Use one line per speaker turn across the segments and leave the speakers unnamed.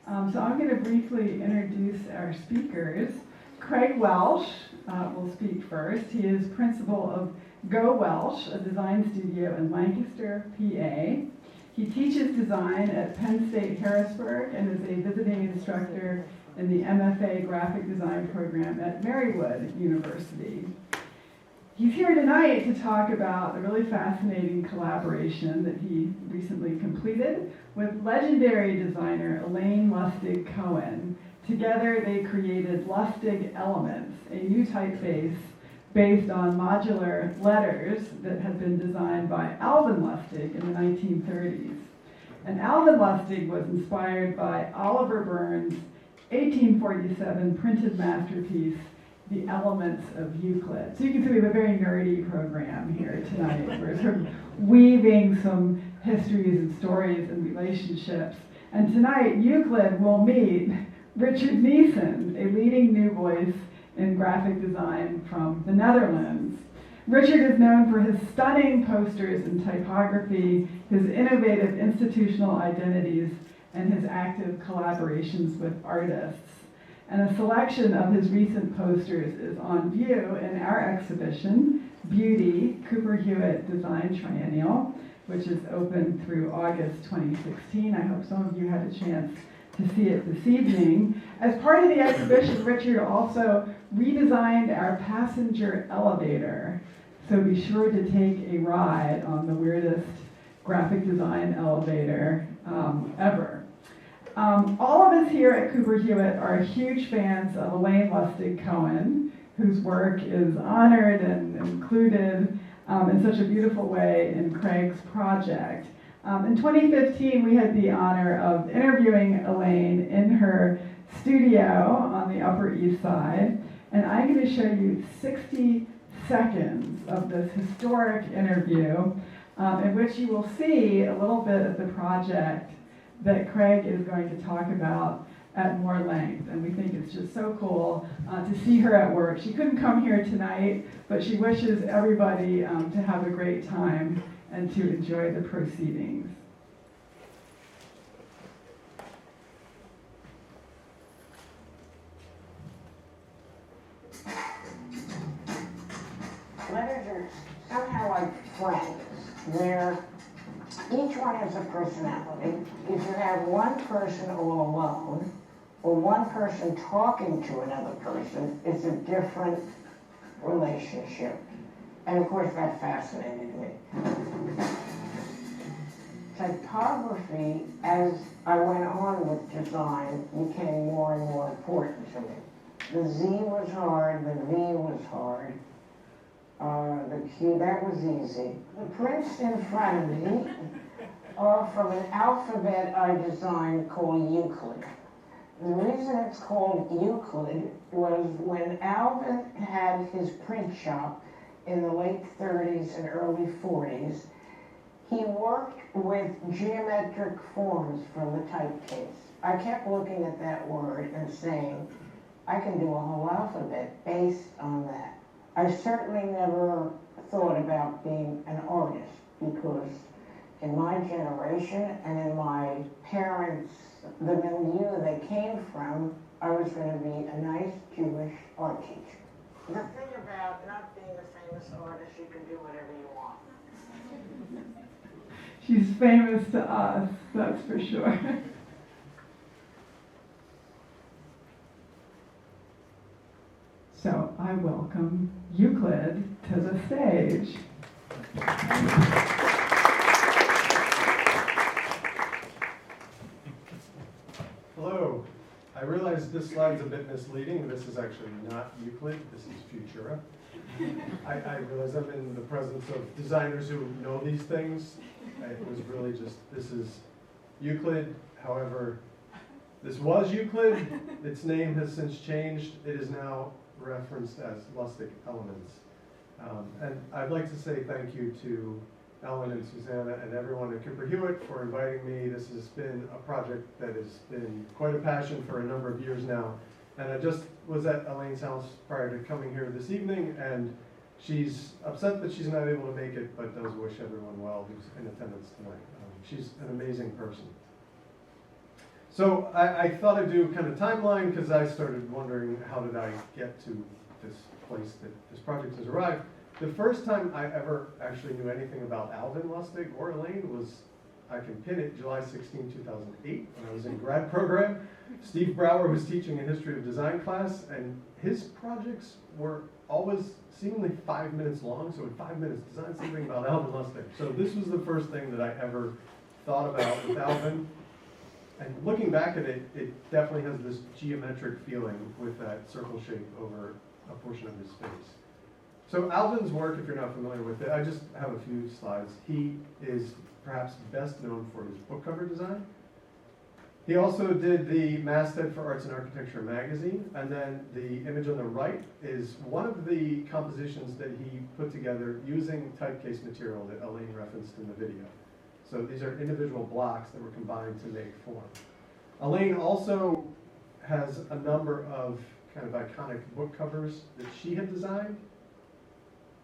So I'm going to briefly introduce our speakers. Craig Welsh will speak first. He is principal of Go Welsh, a design studio in Lancaster, PA. He teaches design at Penn State Harrisburg and is a visiting instructor in the MFA Graphic Design program at Marywood University. He's here tonight to talk about a really fascinating collaboration that he recently completed with legendary designer Elaine Lustig Cohen. Together they created Lustig Elements, a new typeface based on modular letters that had been designed by Alvin Lustig in the 1930s. And Alvin Lustig was inspired by Oliver Byrne's 1847 printed masterpiece, The Elements of Euclid. So you can see we have a very nerdy program here tonight. We're sort of weaving some histories and stories and relationships. And tonight, Euclid will meet Richard Niessen, a leading new voice in graphic design from the Netherlands. Richard is known for his stunning posters in typography, his innovative institutional identities, and his active collaborations with artists. And a selection of his recent posters is on view in our exhibition, Beauty, Cooper Hewitt Design Triennial, which is open through August 2016. I hope some of you had a chance to see it this evening. As part of the exhibition, Richard also redesigned our passenger elevator. So be sure to take a ride on the weirdest graphic design elevator ever. All of us here at Cooper Hewitt are huge fans of Elaine Lustig Cohen, whose work is honored and included in such a beautiful way in Craig's project. In 2015, we had the honor of interviewing Elaine in her studio on the Upper East Side, and I'm going to show you 60 seconds of this historic interview in which you will see a little bit of the project that Craig is going to talk about at more length. And we think it's just so cool to see her at work. She couldn't come here tonight, but she wishes everybody to have a great time and to enjoy the proceedings.
Letters are somehow like friends. Each one has a personality. If you have one person all alone, or one person talking to another person, it's a different relationship. And of course that fascinated me. Typography, as I went on with design, became more and more important to me. The Z was hard, the V was hard. The Q, that was easy. The prints in front of me are from an alphabet I designed called Euclid. The reason it's called Euclid was when Alvin had his print shop in the late 30s and early 40s, he worked with geometric forms from the typeface. I kept looking at that word and saying, I can do a whole alphabet based on that. I certainly never thought about being an artist because in my generation and in my parents, the milieu they came from, I was going to be a nice Jewish art teacher. The thing about not being a famous artist, you can do whatever you want.
She's famous to us, that's for sure. So I welcome Euclid to the stage.
Hello. I realize this slide's a bit misleading. This is actually not Euclid. This is Futura. I realize I'm in the presence of designers who know these things. It was really just, this is Euclid. However, this was Euclid. Its name has since changed. It is now referenced as Lustig Elements. And I'd like to say thank you to Alain and Susanna and everyone at Cooper Hewitt for inviting me. This has been a project that has been quite a passion for a number of years now. And I just was at Elaine's house prior to coming here this evening, and she's upset that she's not able to make it, but does wish everyone well who's in attendance tonight. She's an amazing person. So I thought I'd do kind of timeline because I started wondering how did I get to this place that this project has arrived. The first time I ever actually knew anything about Alvin Lustig or Elaine was, I can pin it, July 16, 2008, when I was in grad program. Steve Brower was teaching a history of design class, and his projects were always seemingly 5 minutes long, so in 5 minutes, design something about Alvin Lustig. So this was the first thing that I ever thought about with Alvin. And looking back at it, it definitely has this geometric feeling with that circle shape over a portion of his face. So Alvin's work, if you're not familiar with it, I just have a few slides. He is perhaps best known for his book cover design. He also did the masthead for Arts and Architecture magazine, and then the image on the right is one of the compositions that he put together using typecase material that Elaine referenced in the video. So these are individual blocks that were combined to make form. Elaine also has a number of kind of iconic book covers that she had designed,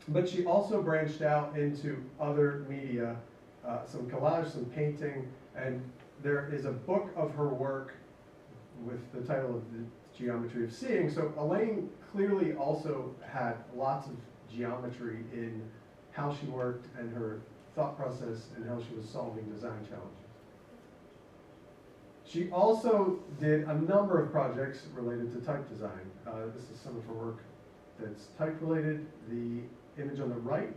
but she also branched out into other media, some collage, some painting, and there is a book of her work with the title of The Geometry of Seeing. So Elaine clearly also had lots of geometry in how she worked and her thought process and how she was solving design challenges. She also did a number of projects related to type design. This is some of her work that's type related. The image on the right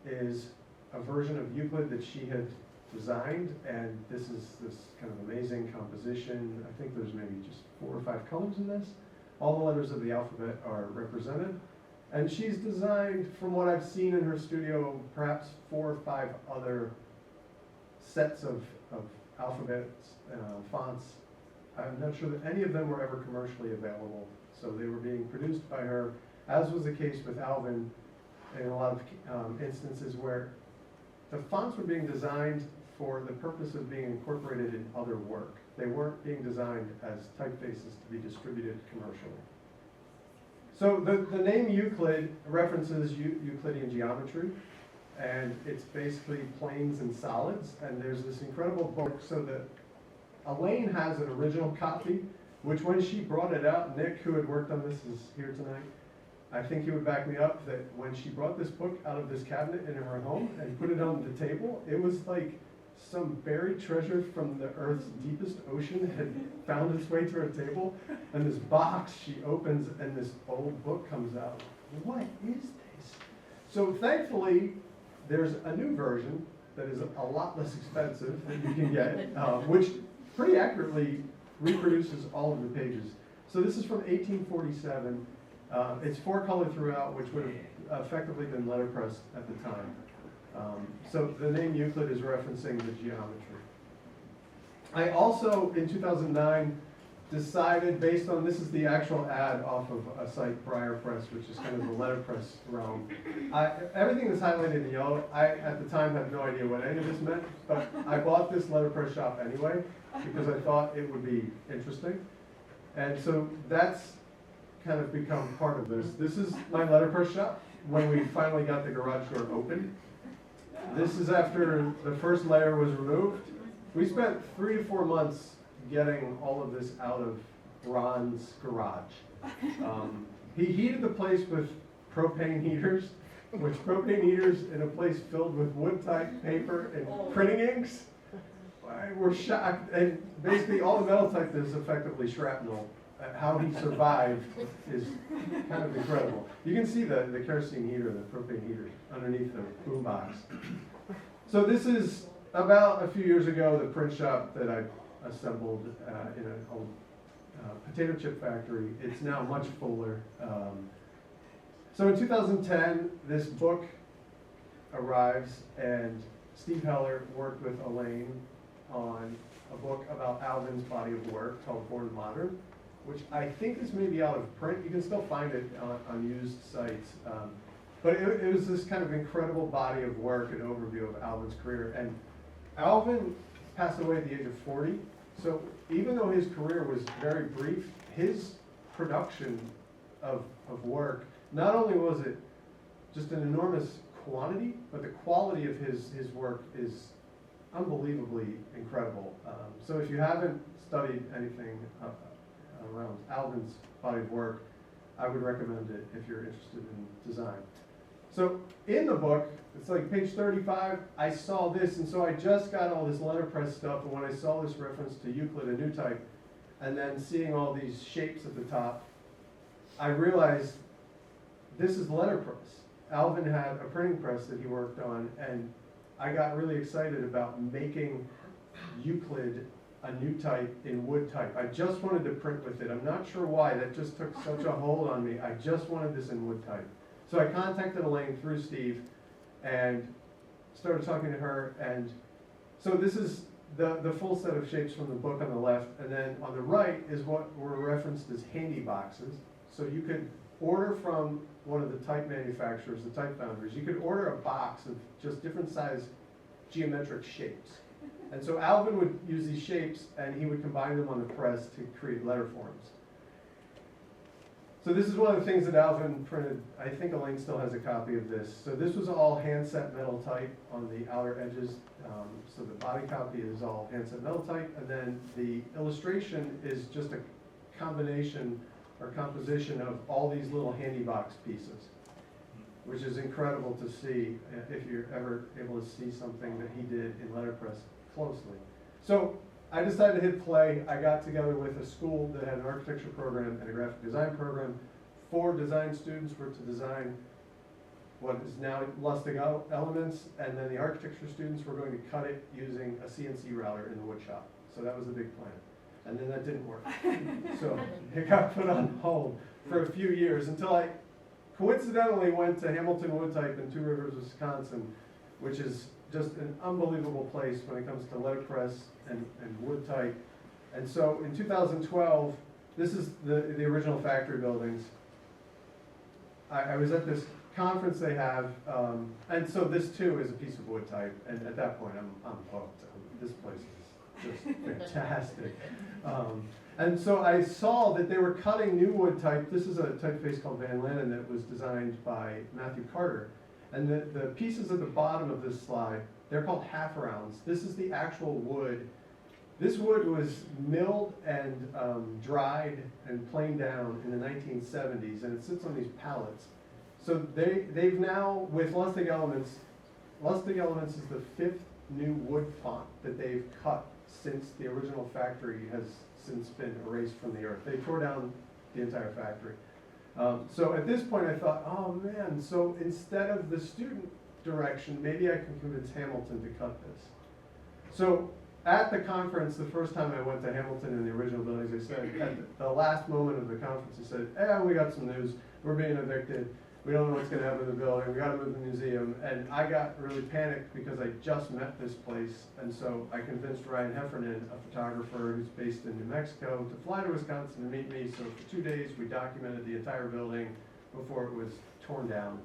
is a version of Euclid that she had designed, and this is this kind of amazing composition. I think there's maybe just 4 or 5 colors in this. All the letters of the alphabet are represented. And she's designed, from what I've seen in her studio, perhaps 4 or 5 other sets of alphabets, fonts. I'm not sure that any of them were ever commercially available. So they were being produced by her, as was the case with Alvin in a lot of instances where the fonts were being designed for the purpose of being incorporated in other work. They weren't being designed as typefaces to be distributed commercially. So the name Euclid references Euclidean geometry, and it's basically planes and solids, and there's this incredible book. So that Elaine has an original copy, which when she brought it out, Nick, who had worked on this, is here tonight. I think he would back me up that when she brought this book out of this cabinet in her home and put it on the table, it was like some buried treasure from the Earth's deepest ocean had found its way to her table. And this box she opens and this old book comes out. What is this? So thankfully, there's a new version that is a lot less expensive that you can get, which pretty accurately reproduces all of the pages. So this is from 1847. It's 4-color throughout, which would have effectively been letterpress at the time. So the name Euclid is referencing the geometry. I also, in 2009, decided, based on, this is the actual ad off of a site, Briar Press, which is kind of the letterpress realm. Everything that's highlighted in yellow, I, at the time, had no idea what any of this meant, but I bought this letterpress shop anyway, because I thought it would be interesting. And so that's kind of become part of this. This is my letterpress shop when we finally got the garage door open. This is after the first layer was removed. We spent 3 to 4 months getting all of this out of Ron's garage. He heated the place with propane heaters, which propane heaters in a place filled with wood-type paper and printing inks. We're shocked, and basically all the metal type is effectively shrapnel. How he survived is kind of incredible. You can see the kerosene heater, the propane heater, underneath the boom box. So this is about a few years ago, the print shop that I assembled in an old potato chip factory. It's now much fuller. So in 2010, this book arrives, and Steve Heller worked with Elaine on a book about Alvin's body of work called Born Modern, which I think is maybe out of print. You can still find it on used sites. But it was this kind of incredible body of work and overview of Alvin's career. And Alvin passed away at the age of 40. So even though his career was very brief, his production of work, not only was it just an enormous quantity, but the quality of his work is unbelievably incredible. So if you haven't studied anything around Alvin's body of work, I would recommend it if you're interested in design. So in the book, it's like page 35, I saw this, and so I just got all this letterpress stuff, and when I saw this reference to Euclid and New Type, and then seeing all these shapes at the top, I realized this is letterpress. Alvin had a printing press that he worked on, and I got really excited about making Euclid a new type in wood type. I just wanted to print with it. I'm not sure why, that just took such a hold on me. I just wanted this in wood type. So I contacted Elaine through Steve and started talking to her, and so this is the full set of shapes from the book on the left, and then on the right is what were referenced as handy boxes. So you could order from one of the type manufacturers, the type foundries, you could order a box of just different size geometric shapes. And so Alvin would use these shapes and he would combine them on the press to create letter forms. So this is one of the things that Alvin printed. I think Elaine still has a copy of this. So this was all hand-set metal type on the outer edges. So the body copy is all hand-set metal type, and then the illustration is just a combination or composition of all these little handy box pieces, which is incredible to see if you're ever able to see something that he did in letterpress closely. So I decided to hit play. I got together with a school that had an architecture program and a graphic design program. 4 design students were to design what is now Lustig Elements, and then the architecture students were going to cut it using a CNC router in the wood shop. So that was the big plan. And then that didn't work. So it got put on hold for a few years until I coincidentally went to Hamilton Wood Type in Two Rivers, Wisconsin, which is just an unbelievable place when it comes to letterpress and wood type. And so in 2012, this is the original factory buildings. I was at this conference they have, and so this too is a piece of wood type, and at that point I'm hooked. This place is just fantastic. And so I saw that they were cutting new wood type. This is a typeface called Van Lannen that was designed by Matthew Carter. And the pieces at the bottom of this slide, they're called half-rounds. This is the actual wood. This wood was milled and dried and planed down in the 1970s, and it sits on these pallets. So they've now, with Lustig Elements is the 5th new wood font that they've cut since the original factory has since been erased from the earth. They tore down the entire factory. So at this point I thought, oh man, so instead of the student direction, maybe I can convince Hamilton to cut this. So at the conference, the first time I went to Hamilton in the original buildings, they said, at the last moment of the conference, they said, hey, we got some news, we're being evicted, we don't know what's gonna happen in the building, we gotta move the museum. And I got really panicked because I just met this place, and so I convinced Ryan Heffernan, a photographer who's based in New Mexico, to fly to Wisconsin to meet me. So for 2 days, we documented the entire building before it was torn down.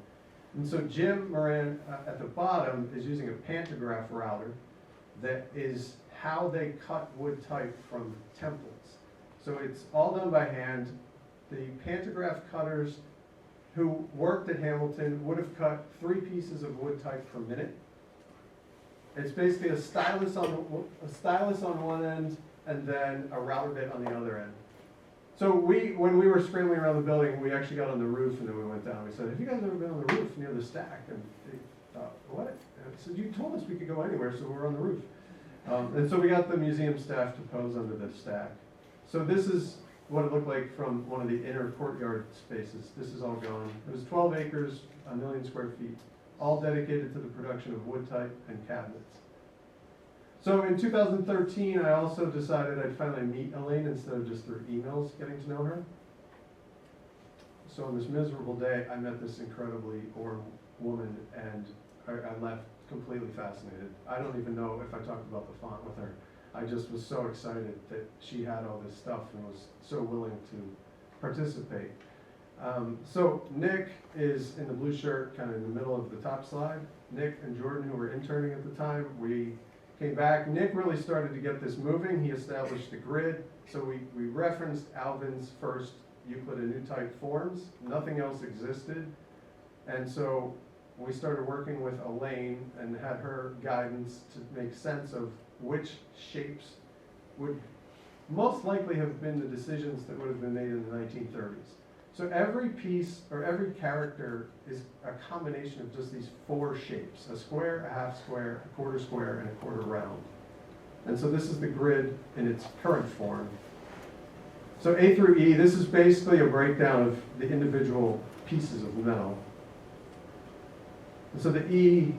And so Jim Moran at the bottom is using a pantograph router that is how they cut wood type from templates. So it's all done by hand. The pantograph cutters who worked at Hamilton would have cut 3 pieces of wood type per minute. It's basically a stylus on one end and then a router bit on the other end. So when we were scrambling around the building, we actually got on the roof and then we went down. We said, have you guys ever been on the roof near the stack? And they thought, what? And I said, you told us we could go anywhere, so we're on the roof. And so we got the museum staff to pose under the stack. So this is what it looked like from one of the inner courtyard spaces. This is all gone. It was 12 acres, 1 million square feet, all dedicated to the production of wood type and cabinets. So in 2013, I also decided I'd finally meet Elaine instead of just through emails getting to know her. So on this miserable day, I met this incredibly warm woman, and I left completely fascinated. I don't even know if I talked about the font with her. I just was so excited that she had all this stuff and was so willing to participate. So Nick is in the blue shirt, kind of in the middle of the top slide. Nick and Jordan, who were interning at the time, we came back. Nick really started to get this moving. He established the grid. So we referenced Alvin's first Euclid and New Type forms. Nothing else existed. And so we started working with Elaine and had her guidance to make sense of which shapes would most likely have been the decisions that would have been made in the 1930s. So every piece or every character is a combination of just these four shapes: a square, a half square, a quarter square, and a quarter round. And so this is the grid in its current form. So A through E, this is basically a breakdown of the individual pieces of metal. And so the E,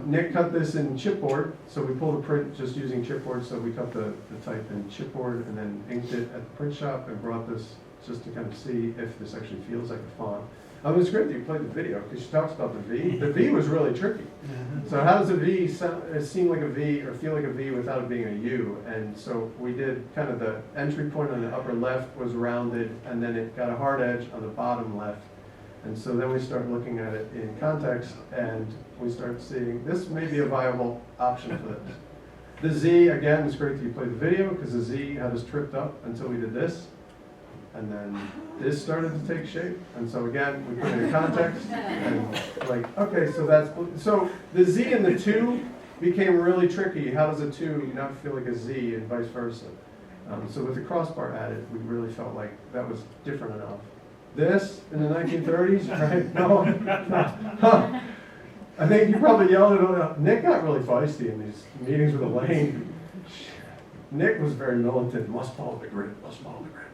Nick cut this in chipboard, so we pulled a print just using chipboard, so we cut the type in chipboard and then inked it at the print shop and brought this just to kind of see if this actually feels like a font. It was great that you played the video because she talks about the V. The V was really tricky. So how does a V seem like a V or feel like a V without it being a U? And so we did kind of the entry point on the upper left was rounded, and then it got a hard edge on the bottom left. And so then we start looking at it in context, and we start seeing this may be a viable option for this. The Z, again, it's great that you played the video because the Z had us tripped up until we did this. And then this started to take shape. And so again, we put it in context and like, okay, so so the Z and the 2 became really tricky. How does a 2 not feel like a Z and vice versa? So with the crossbar added, we really felt like that was different enough. This in the 1930s, right? No. I think you probably yelled it on. Nick got really feisty in these meetings with Elaine. Nick was very militant. Must follow the grid. Must follow the grid.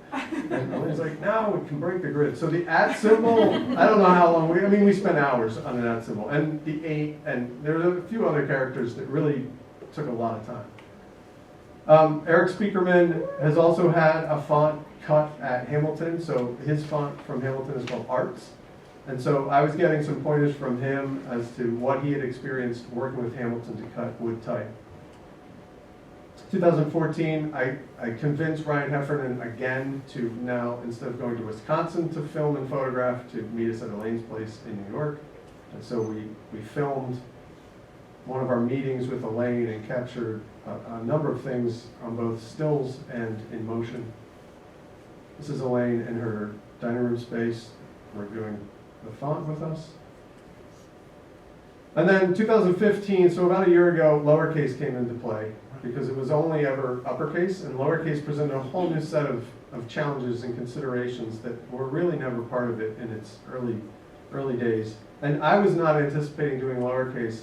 And Elaine's like, now we can break the grid. So the @ symbol, I don't know how long we spent hours on an @ symbol, and the 8, and there's a few other characters that really took a lot of time. Eric Speakerman has also had a font cut at Hamilton, so his font from Hamilton is called Arts. And so I was getting some pointers from him as to what he had experienced working with Hamilton to cut wood type. 2014, I convinced Ryan Heffernan again to now, instead of going to Wisconsin to film and photograph, to meet us at Elaine's place in New York. And so we filmed one of our meetings with Elaine and captured a number of things on both stills and in motion. This is Elaine in her dining room space. We're doing the font with us. And then 2015, so about a year ago, lowercase came into play because it was only ever uppercase, and lowercase presented a whole new set of challenges and considerations that were really never part of it in its early days. And I was not anticipating doing lowercase.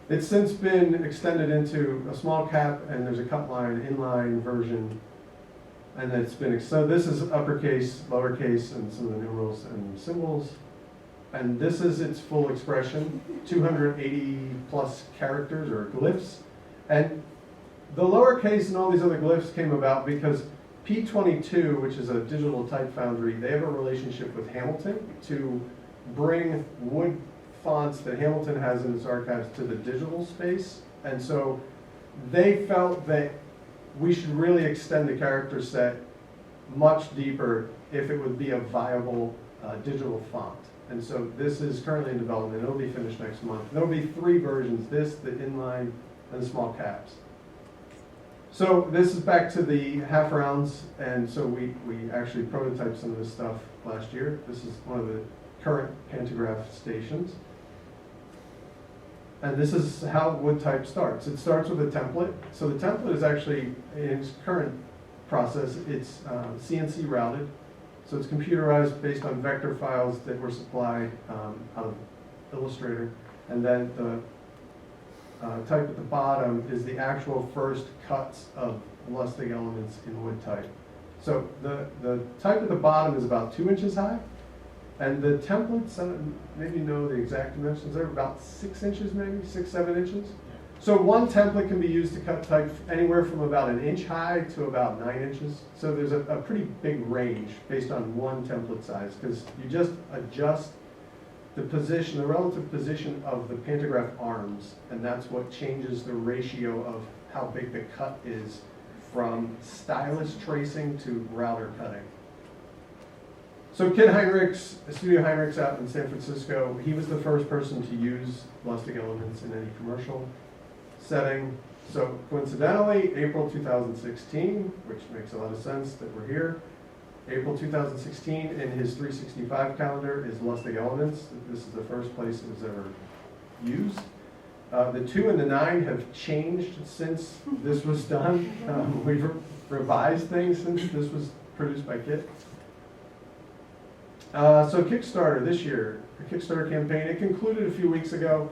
It's since been extended into a small cap, and there's a cut line, inline version, and it's been, so this is uppercase, lowercase, and some of the numerals and symbols. And this is its full expression, 280 plus characters or glyphs. And the lowercase and all these other glyphs came about because P22, which is a digital type foundry, they have a relationship with Hamilton to bring wood fonts that Hamilton has in its archives to the digital space. And so they felt that we should really extend the character set much deeper if it would be a viable digital font. And so this is currently in development. It'll be finished next month. There'll be 3 versions, this, the inline, and the small caps. So this is back to the half rounds, and so we actually prototyped some of this stuff last year. This is one of the current pantograph stations. And this is how wood type starts. It starts with a template. So the template is actually, in its current process, it's CNC routed. So it's computerized based on vector files that were supplied out of Illustrator. And then the type at the bottom is the actual first cuts of Lustig elements in wood type. So the type at the bottom is about 2 inches high. And the templates, maybe you know the exact dimensions, they're about 6 inches maybe, 6, 7 inches. So one template can be used to cut type anywhere from about 1 inch high to about 9 inches. So there's a pretty big range based on one template size, because you just adjust the position, the relative position of the pantograph arms, and that's what changes the ratio of how big the cut is from stylus tracing to router cutting. So Kid Heinrichs, Studio Heinrichs out in San Francisco, he was the first person to use Lustig Elements in any commercial setting. So coincidentally, April 2016, which makes a lot of sense that we're here, April 2016 in his 365 calendar is Lustig Elements. This is the first place it was ever used. The 2 and the 9 have changed since this was done. We've revised things since this was produced by Kit. So Kickstarter this year, the Kickstarter campaign, it concluded a few weeks ago.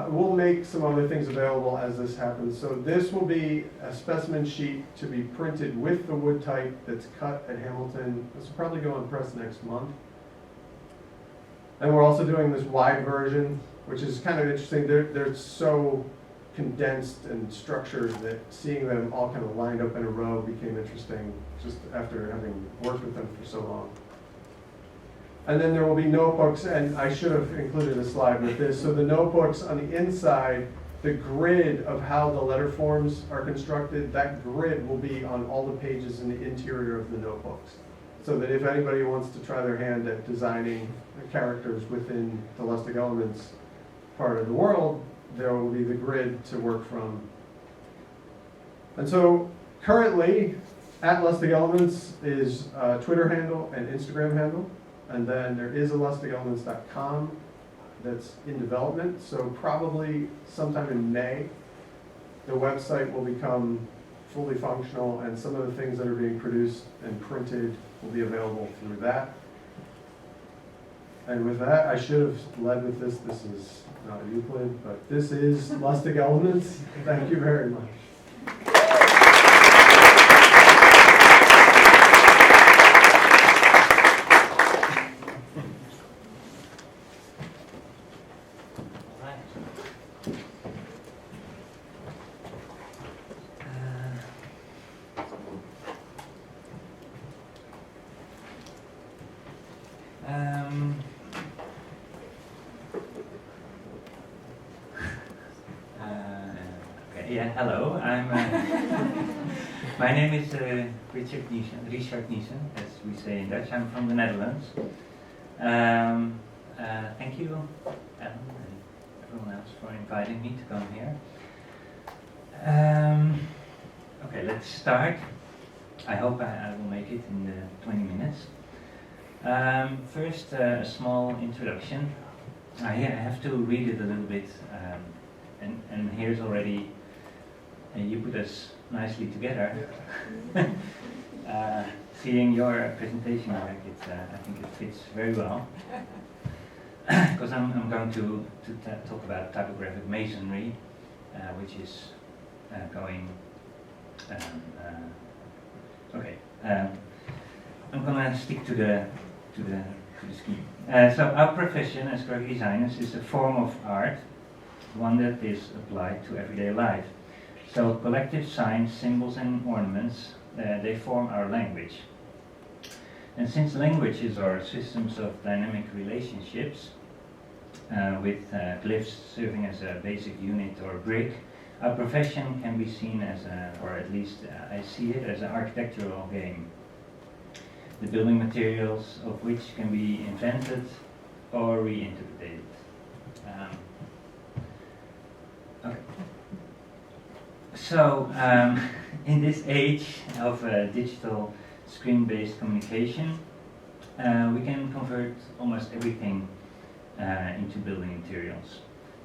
We'll make some other things available as this happens. So this will be a specimen sheet to be printed with the wood type that's cut at Hamilton. This will probably go on press next month. And we're also doing this wide version, which is kind of interesting. They're so condensed and structured that seeing them all kind of lined up in a row became interesting just after having worked with them for so long. And then there will be notebooks, and I should have included a slide with this. So the notebooks on the inside, the grid of how the letter forms are constructed, that grid will be on all the pages in the interior of the notebooks. So that if anybody wants to try their hand at designing characters within the Lustig Elements part of the world, there will be the grid to work from. And so currently, at Lustig Elements is a Twitter handle and Instagram handle. And then there is a lustigelements.com that's in development. So probably sometime in May, the website will become fully functional, and some of the things that are being produced and printed will be available through that. And with that, I should have led with this. This is not Euclid, but this is Lustig Elements. Thank you very much.
Hello, my name is Richard Niessen, as we say in Dutch. I'm from the Netherlands. Thank you, Alan, and everyone else for inviting me to come here. Okay, let's start. I hope I will make it in the 20 minutes. First, a small introduction. I have to read it a little bit, and here's already. You put us nicely together. Seeing your presentation, I think it fits very well. Because I'm going to talk about typographic masonry, which is going. Okay, I'm gonna stick to the scheme. So our profession as graphic designers is a form of art, one that is applied to everyday life. So collective signs, symbols and ornaments, they form our language. And since languages are systems of dynamic relationships, with glyphs serving as a basic unit or brick, our profession can be seen as or at least I see it as an architectural game. The building materials of which can be invented or reinterpreted. Okay. So, in this age of digital screen-based communication, we can convert almost everything into building materials.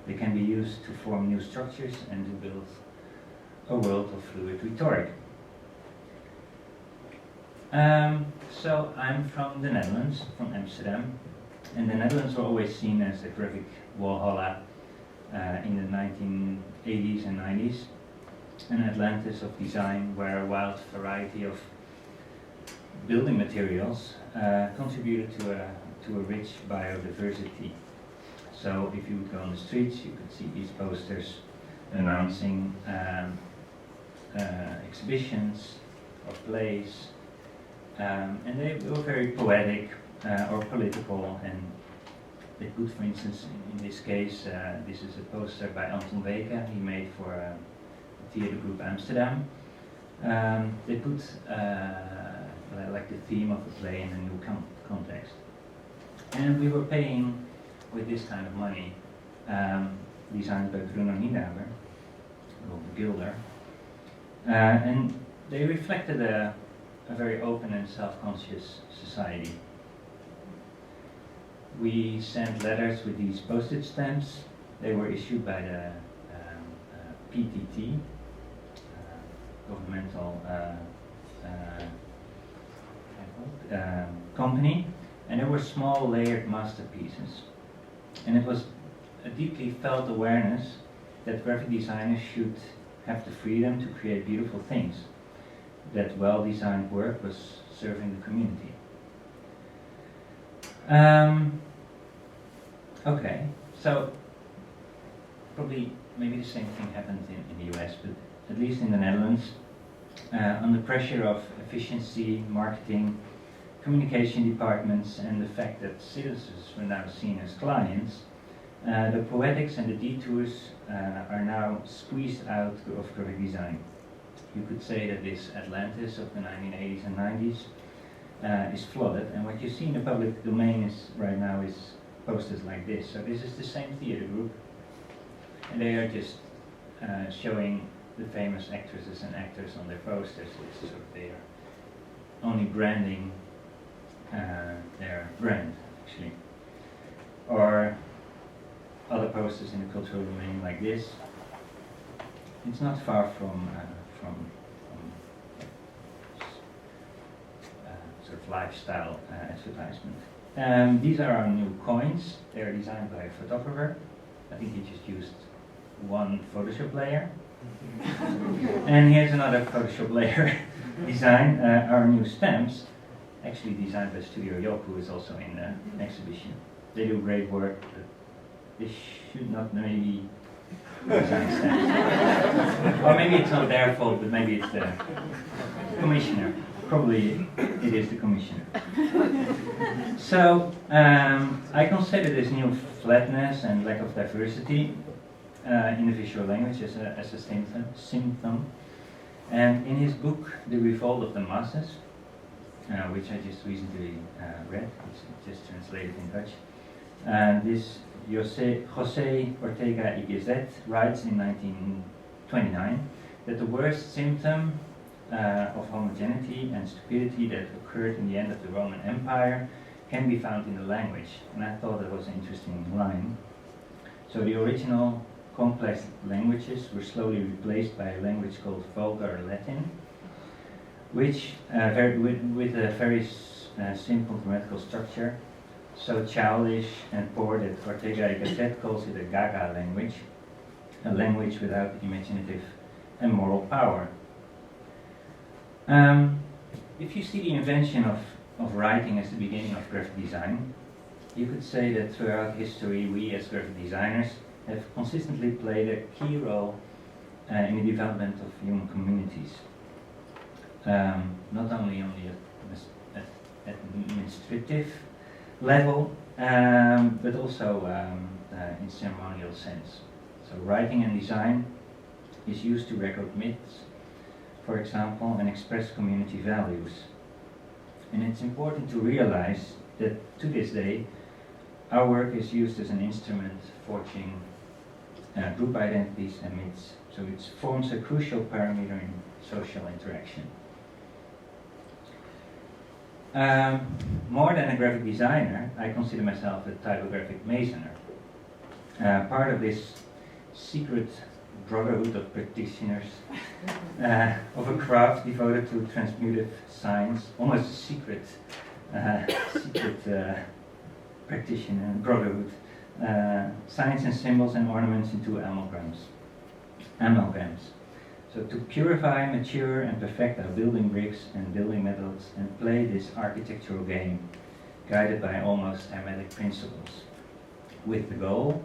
They can be used to form new structures and to build a world of fluid rhetoric. So I'm from the Netherlands, from Amsterdam, and the Netherlands were always seen as a graphic Walhalla in the 1980s and 90s. An Atlantis of design where a wild variety of building materials contributed to a rich biodiversity. So if you would go on the streets, you could see these posters announcing exhibitions or plays, and they were very poetic or political, and they could, for instance, in this case, this is a poster by Anton Weke he made for Theater Group Amsterdam. They put like the theme of the play in a new context. And we were paying with this kind of money, designed by Bruno Nienaber, called the Gilder. And they reflected a a very open and self-conscious society. We sent letters with these postage stamps. They were issued by the PTT, governmental company, and they were small layered masterpieces. And it was a deeply felt awareness that graphic designers should have the freedom to create beautiful things, that well-designed work was serving the community. Okay, so probably maybe the same thing happened in the US, but at least in the Netherlands, under pressure of efficiency, marketing, communication departments, and the fact that citizens were now seen as clients, the poetics and the detours are now squeezed out of graphic design. You could say that this Atlantis of the 1980s and 90s is flooded, and what you see in the public domain is right now is posters like this. So this is the same theater group, and they are just showing the famous actresses and actors on their posters. It's sort of they are only branding their brand, actually. Or other posters in the cultural domain like this. It's not far from sort of lifestyle advertisement. These are our new coins. They are designed by a photographer. I think he just used one Photoshop layer. And here's another Photoshop layer design. Our new stamps, actually designed by Studio Yok, who is also in the exhibition. They do great work, but they should not maybe design stamps. Or maybe it's not their fault, but maybe it's the commissioner. Probably it is the commissioner. So I consider this new flatness and lack of diversity in the visual language as a symptom. And in his book, The Revolt of the Masses, which I just recently read, it's just translated in Dutch, this José Ortega y Gasset writes in 1929 that the worst symptom of homogeneity and stupidity that occurred in the end of the Roman Empire can be found in the language. And I thought that was an interesting line. So the original complex languages were slowly replaced by a language called Vulgar Latin, which with a very simple grammatical structure, so childish and poor that Ortega y Gasset calls it a gaga language, a language without imaginative and moral power. If you see the invention of writing as the beginning of graphic design, you could say that throughout history we as graphic designers have consistently played a key role in the development of human communities. Not only on the administrative level, but also in ceremonial sense. So writing and design is used to record myths, for example, and express community values. And it's important to realize that to this day, our work is used as an instrument forging group identities and myths. So it forms a crucial parameter in social interaction. More than a graphic designer, I consider myself a typographic masoner. Part of this secret brotherhood of practitioners of a craft devoted to transmutive science, almost a secret practitioner brotherhood, science and symbols and ornaments into amalgams. So to purify, mature and perfect our building bricks and building methods and play this architectural game guided by almost hermetic principles, with the goal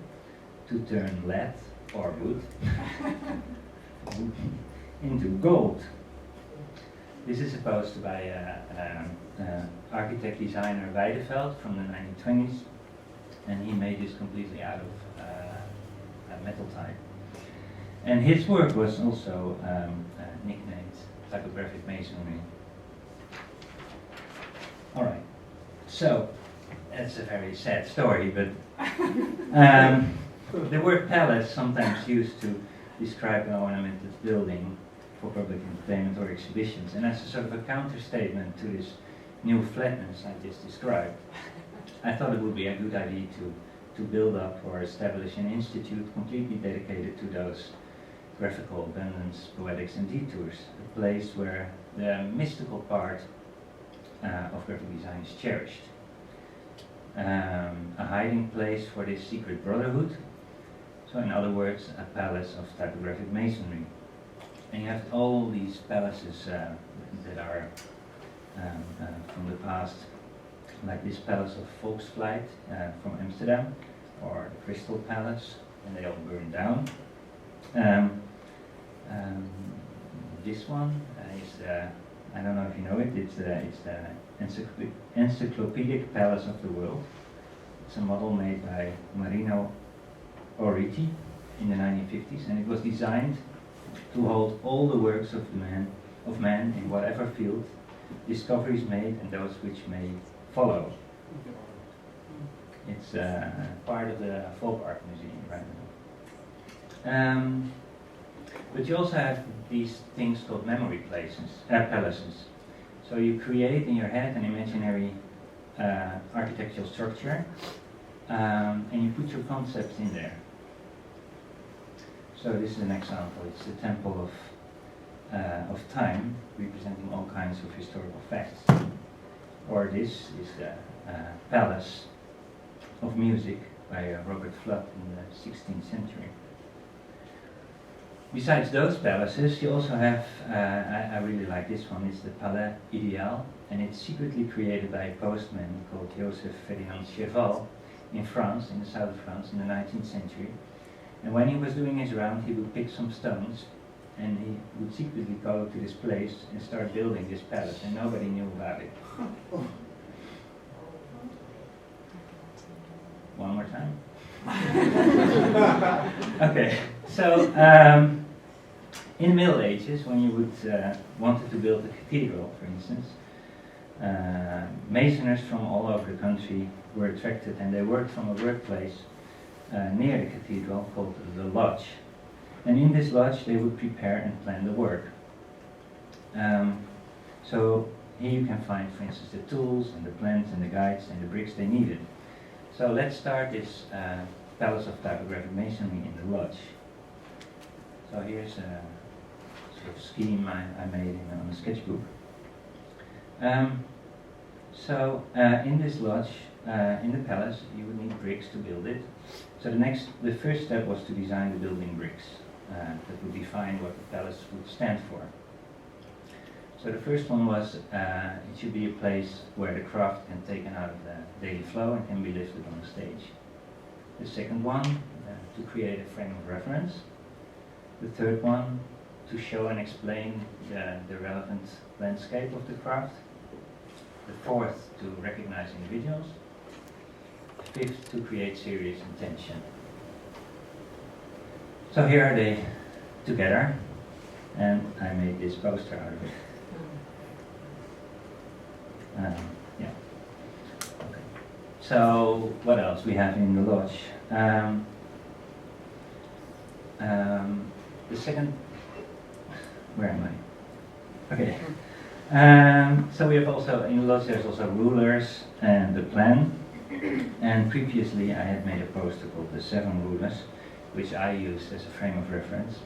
to turn lead or wood into gold. This is supposed by architect designer Weideveld from the 1920s, and he made this completely out of metal type. And his work was also nicknamed Typographic Masonry. Alright, so that's a very sad story, but the word palace, sometimes used to describe an ornamented building, for public entertainment or exhibitions. And as a sort of a counter-statement to this new flatness I just described, I thought it would be a good idea to build up or establish an institute completely dedicated to those graphical abundance, poetics and detours, a place where the mystical part of graphic design is cherished. A hiding place for this secret brotherhood. So in other words, a palace of typographic masonry. And you have all these palaces that are from the past, like this Palace of Volksvlijt from Amsterdam, or the Crystal Palace, and they all burned down. This one is, I don't know if you know it, it's the Encyclopedic Palace of the World. It's a model made by Marino Oriti in the 1950s, and it was designed to hold all the works of man in whatever field, discoveries made and those which may follow. It's part of the Folk Art Museum right now. But you also have these things called memory palaces. So you create in your head an imaginary architectural structure, and you put your concepts in there. So this is an example. It's the Temple of Time, representing all kinds of historical facts. Or this is the Palace of Music by Robert Flood in the 16th century. Besides those palaces, you also have, I really like this one, it's the Palais Ideal, and it's secretly created by a postman called Joseph Ferdinand Cheval in France, in the south of France, in the 19th century. And when he was doing his round, he would pick some stones, and he would secretly go to this place and start building this palace, and nobody knew about it. One more time. Okay, so in the Middle Ages, when you would wanted to build a cathedral, for instance, masoners from all over the country were attracted, and they worked from a workplace near the cathedral called the lodge. And in this lodge, they would prepare and plan the work. So here you can find, for instance, the tools and the plans and the guides and the bricks they needed. So let's start this Palace of Typographic Masonry in the lodge. So here's a sort of scheme I made on a sketchbook. In this lodge, in the palace, you would need bricks to build it. So the first step was to design the building bricks that would define what the palace would stand for. So the first one was it should be a place where the craft can be taken out of the daily flow and can be lifted on the stage. The second one, to create a frame of reference. The third one, to show and explain the relevant landscape of the craft. The fourth, to recognize individuals. The fifth, to create serious intention. So here are they together, and I made this poster out of it. Yeah. Okay. So what else we have in the lodge? The second. Where am I? Okay. So we have also in the lodge. There's also rulers and the plan. And previously I had made a poster called the 7 Rulers, which I used as a frame of reference.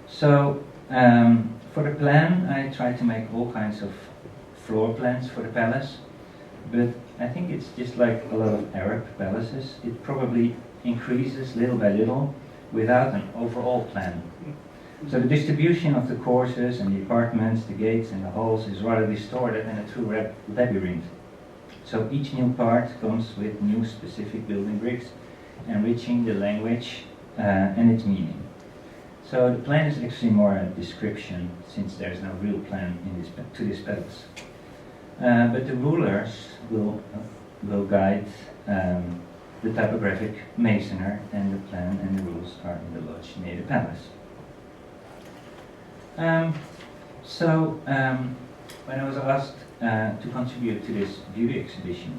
So for the plan, I tried to make all kinds of floor plans for the palace, but I think it's just like a lot of Arab palaces. It probably increases little by little without an overall plan. So the distribution of the courses and the apartments, the gates and the halls is rather distorted and a true labyrinth. So each new part comes with new specific building bricks, enriching the language and its meaning. So the plan is actually more a description, since there's no real plan to this palace. But the rulers will guide the typographic masoner, and the plan and the rules are in the lodge near the palace. When I was asked to contribute to this beauty exhibition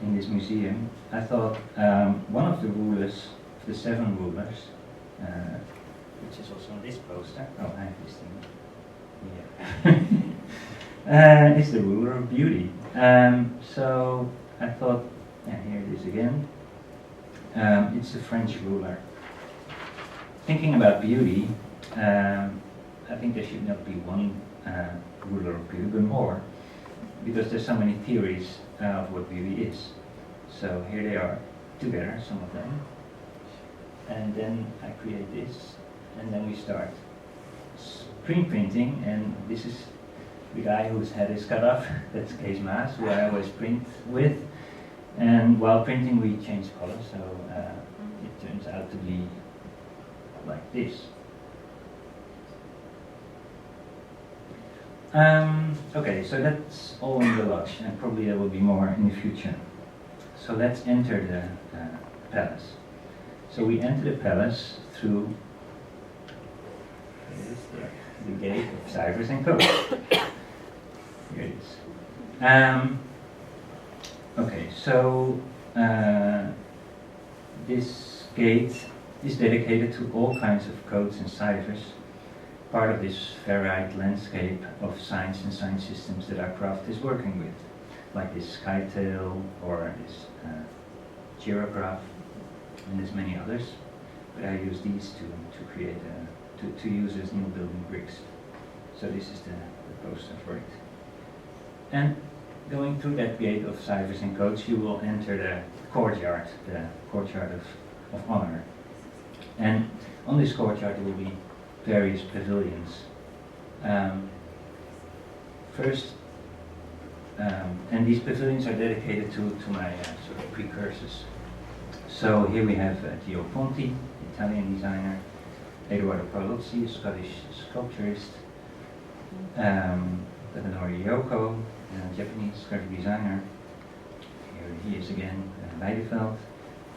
in this museum, I thought one of the rulers, of the 7 rulers, which is also on this poster. Oh, I have this thing here. It's the ruler of beauty. So I thought, yeah, here it is again. It's the French ruler. Thinking about beauty, I think there should not be one ruler of beauty, but more, because there's so many theories of what beauty is. So here they are together, some of them. And then I create this, and then we start screen printing, and this is the guy whose head is cut off. That's Kees Maas, who I always print with. And while printing we change color, so it turns out to be like this. Okay, so that's all in the lodge, and probably there will be more in the future. So let's enter the palace. So we enter the palace through the gate of ciphers and codes. Here it is. Okay, so this gate is dedicated to all kinds of codes and ciphers, part of this varied landscape of signs and sign systems that our craft is working with, like this skytail or this girograph, and there's many others. But I use these to create to use as new building bricks. So this is the poster for it. And going through that gate of ciphers and codes, you will enter the courtyard of honor. And on this courtyard there will be various pavilions. And these pavilions are dedicated to my sort of precursors. So here we have Theo Ponti, Italian designer, Eduardo Paolozzi, a Scottish sculpturist, Takanori Yoko, a Japanese graphic designer. Here he is again, Weideveld,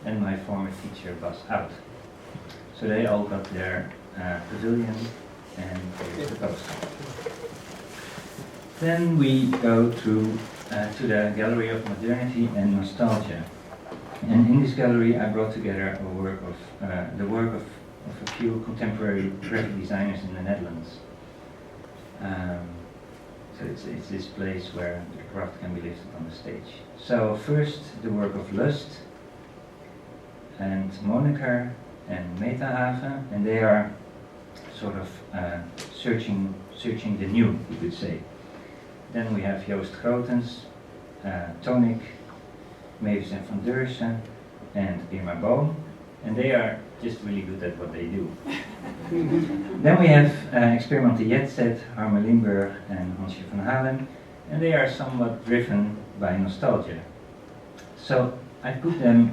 and my former teacher Bas Out. So they all got their pavilion, and here's the poster. Then we go through to the Gallery of Modernity and Nostalgia. And in this gallery I brought together the work of a few contemporary graphic designers in the Netherlands. So it's this place where the craft can be lifted on the stage. So first the work of Lust and Moneker and Metahave, and they are sort of searching the new, you could say. Then we have Joost Grotens, Tonic, Mavis and van Deursen, and Irma Boom, and they are just really good at what they do. Then we have Experimente Jetset, Harme Limburg and Hansje van Halen, and they are somewhat driven by nostalgia. So I put them,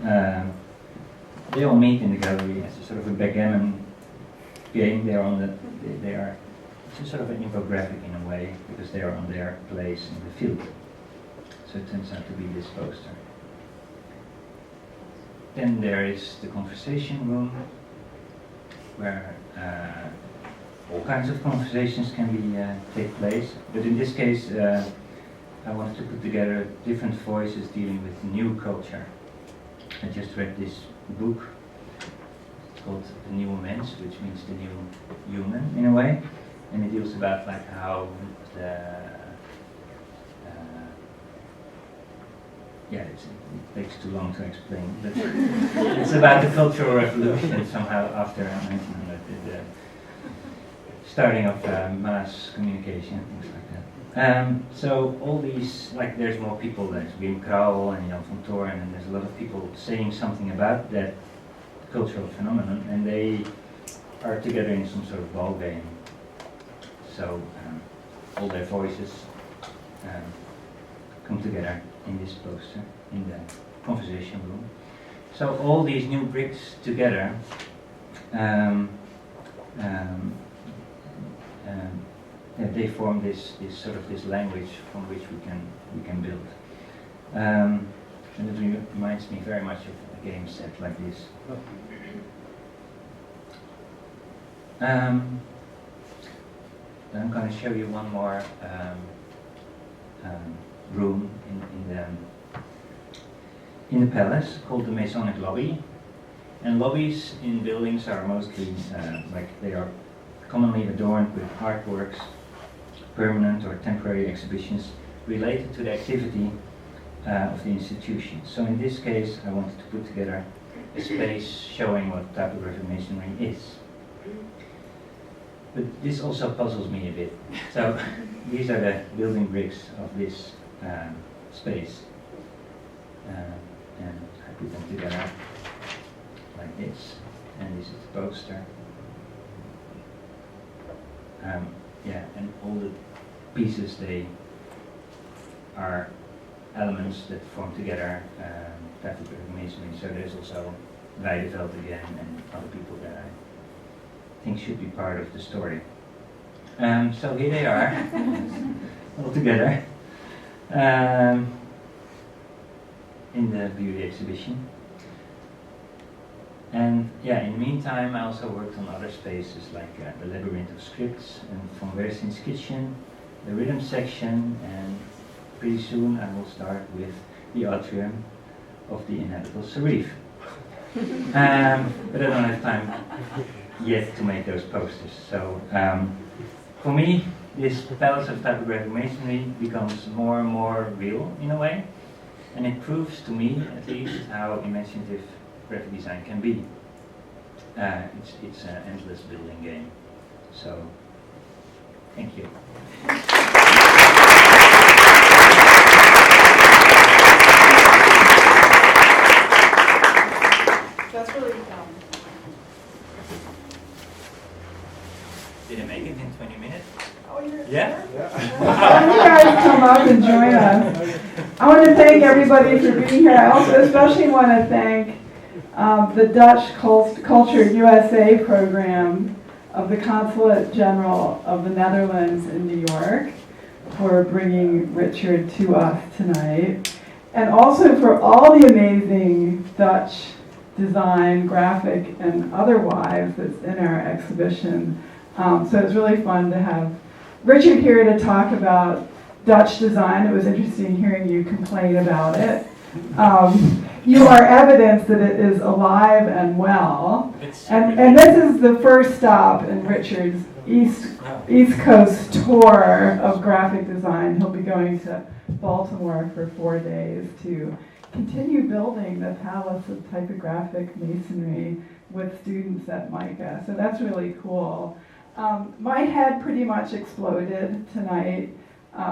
they all meet in the gallery as a sort of a backgammon game. They are it's sort of an infographic in a way, because they are on their place in the field. So it turns out to be this poster. Then there is the conversation room, where all kinds of conversations can be take place. But in this case, I wanted to put together different voices dealing with new culture. I just read this book. It's called The Nieuwe Mens, which means the new human in a way, and it deals about like how it takes too long to explain, but it's about the Cultural Revolution somehow after 1900, the starting of mass communication, things like that. So all these, like there's more people, there's Wim Krauwel and Jan van Toorn, and there's a lot of people saying something about that cultural phenomenon, and they are together in some sort of ball game. So all their voices come together in this poster, in the conversation room. So all these new bricks together they form this sort of this language from which we can build. And it reminds me very much of a game set like this. Then I'm going to show you one more room in the palace called the Masonic Lobby, And lobbies in buildings are mostly like they are commonly adorned with artworks, permanent or temporary exhibitions related to the activity of the institution. So in this case, I wanted to put together a space showing what typographic masonry is. But this also puzzles me a bit. So these are the building bricks of this space. And I put them together like this. And this is the poster. Yeah, and all the pieces, they are elements that form together typographic masonry. So there's also Weideveld again and other people that I think should be part of the story. So here they are, all together, in the beauty exhibition. And yeah, in the meantime, I also worked on other spaces like the Labyrinth of Scripts and Von Weersin's Kitchen, the Rhythm section, and pretty soon I will start with the atrium of the Inhabitable Serif. But I don't have time yet to make those posters. So for me, this palace of typographic masonry becomes more and more real in a way, and it proves to me, at least, how imaginative graphic design can be. It's an endless building game. So, thank you.
That's really
Did I make it in 20 minutes?
Oh, you're
Yeah?
you guys come up and join us. I want to thank everybody for being here. I also especially want to thank the Dutch Culture USA program of the Consulate General of the Netherlands in New York for bringing Richard to us tonight. And also for all the amazing Dutch design, graphic and otherwise, that's in our exhibition. So it's really fun to have Richard here to talk about Dutch design. It was interesting hearing you complain about it. You are evidence that it is alive and well. And this is the first stop in Richard's East Coast tour of graphic design. He'll be going to Baltimore for 4 days to continue building the Palace of Typographic Masonry with students at MICA. So that's really cool. My head pretty much exploded tonight.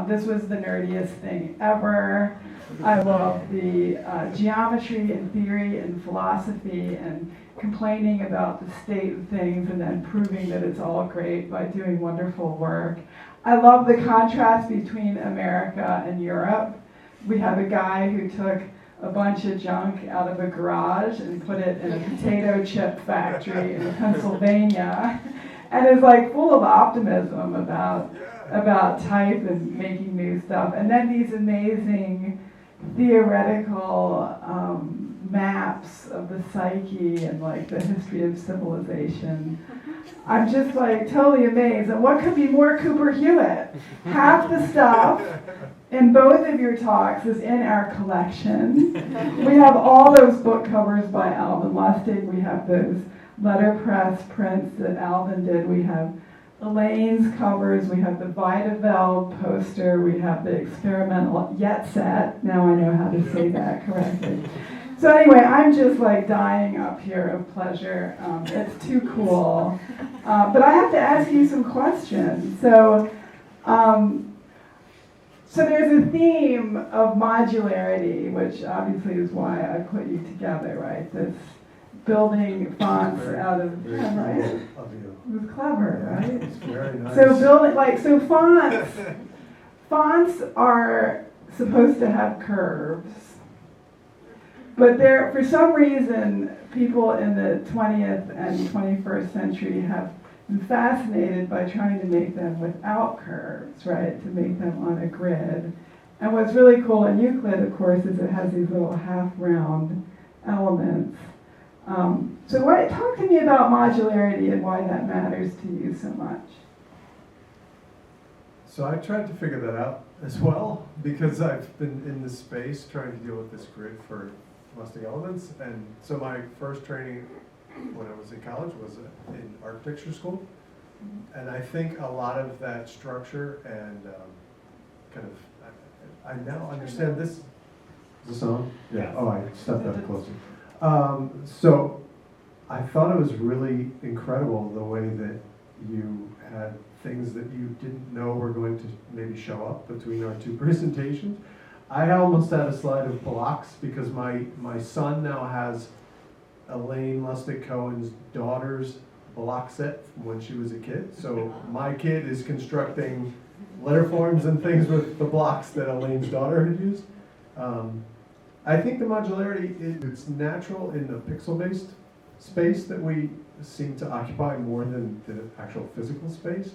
This was the nerdiest thing ever. I love the geometry and theory and philosophy and complaining about the state of things and then proving that it's all great by doing wonderful work. I love the contrast between America and Europe. We have a guy who took a bunch of junk out of a garage and put it in a potato chip factory in Pennsylvania and is like full of optimism about type and making new stuff. And then these amazing theoretical maps of the psyche and like the history of civilization. I'm just like totally amazed. And what could be more Cooper Hewitt? Half the stuff in both of your talks is in our collection. We have all those book covers by Alvin Lustig. We have those letterpress prints that Alvin did. We have Elaine's covers. We have the Weideveld poster. We have the experimental Yet Set. Now I know how to say that correctly. So anyway, I'm just like dying up here of pleasure. It's too cool. But I have to ask you some questions. So there's a theme of modularity, which obviously is why I put you together, right? This building fonts out of, right? It was clever, right?
It's very nice.
So fonts are supposed to have curves. But for some reason, people in the 20th and 21st century have been fascinated by trying to make them without curves, right? To make them on a grid. And what's really cool in Euclid, of course, is it has these little half-round elements. Talk to me about modularity and why that matters to you so much.
So I tried to figure that out as well, because I've been in this space trying to deal with this grid for Lustig Elements, and so my first training when I was in college was in architecture school. And I think a lot of that structure and kind of, I now understand this. Is this on? Yeah. Oh, I stepped up closer. So I thought it was really incredible the way that you had things that you didn't know were going to maybe show up between our two presentations. I almost had a slide of blocks because my son now has Elaine Lustig Cohen's daughter's block set from when she was a kid. So my kid is constructing letterforms and things with the blocks that Elaine's daughter had used. I think the modularity, it's natural in the pixel-based space that we seem to occupy more than the actual physical space.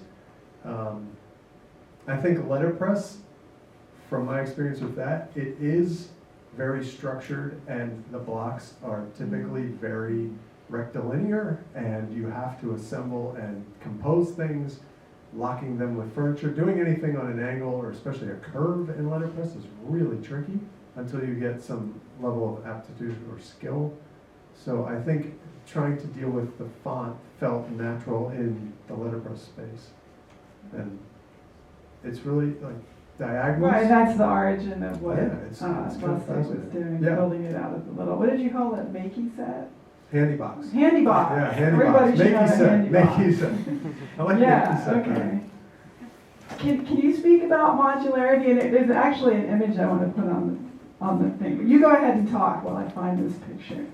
I think letterpress, from my experience with that, it is very structured and the blocks are typically very rectilinear and you have to assemble and compose things, locking them with furniture. Doing anything on an angle or especially a curve in letterpress is really tricky until you get some level of aptitude or skill. So I think trying to deal with the font felt natural in the letterpress space. And it's really like diagonals.
Right, that's the origin of what
it's kind of
Lustig was
fascinating.
doing,
Yeah.
building it out of the little, what did you call it, makey set?
Handy box.
Handy box.
Yeah, handy
Everybody
box.
should have a
Makey set.
handy box.
Makey set. I like
Yeah,
makey set.
okay. Can you speak about modularity? And there's actually an image I want to put on the thing. You go ahead and talk while I find this picture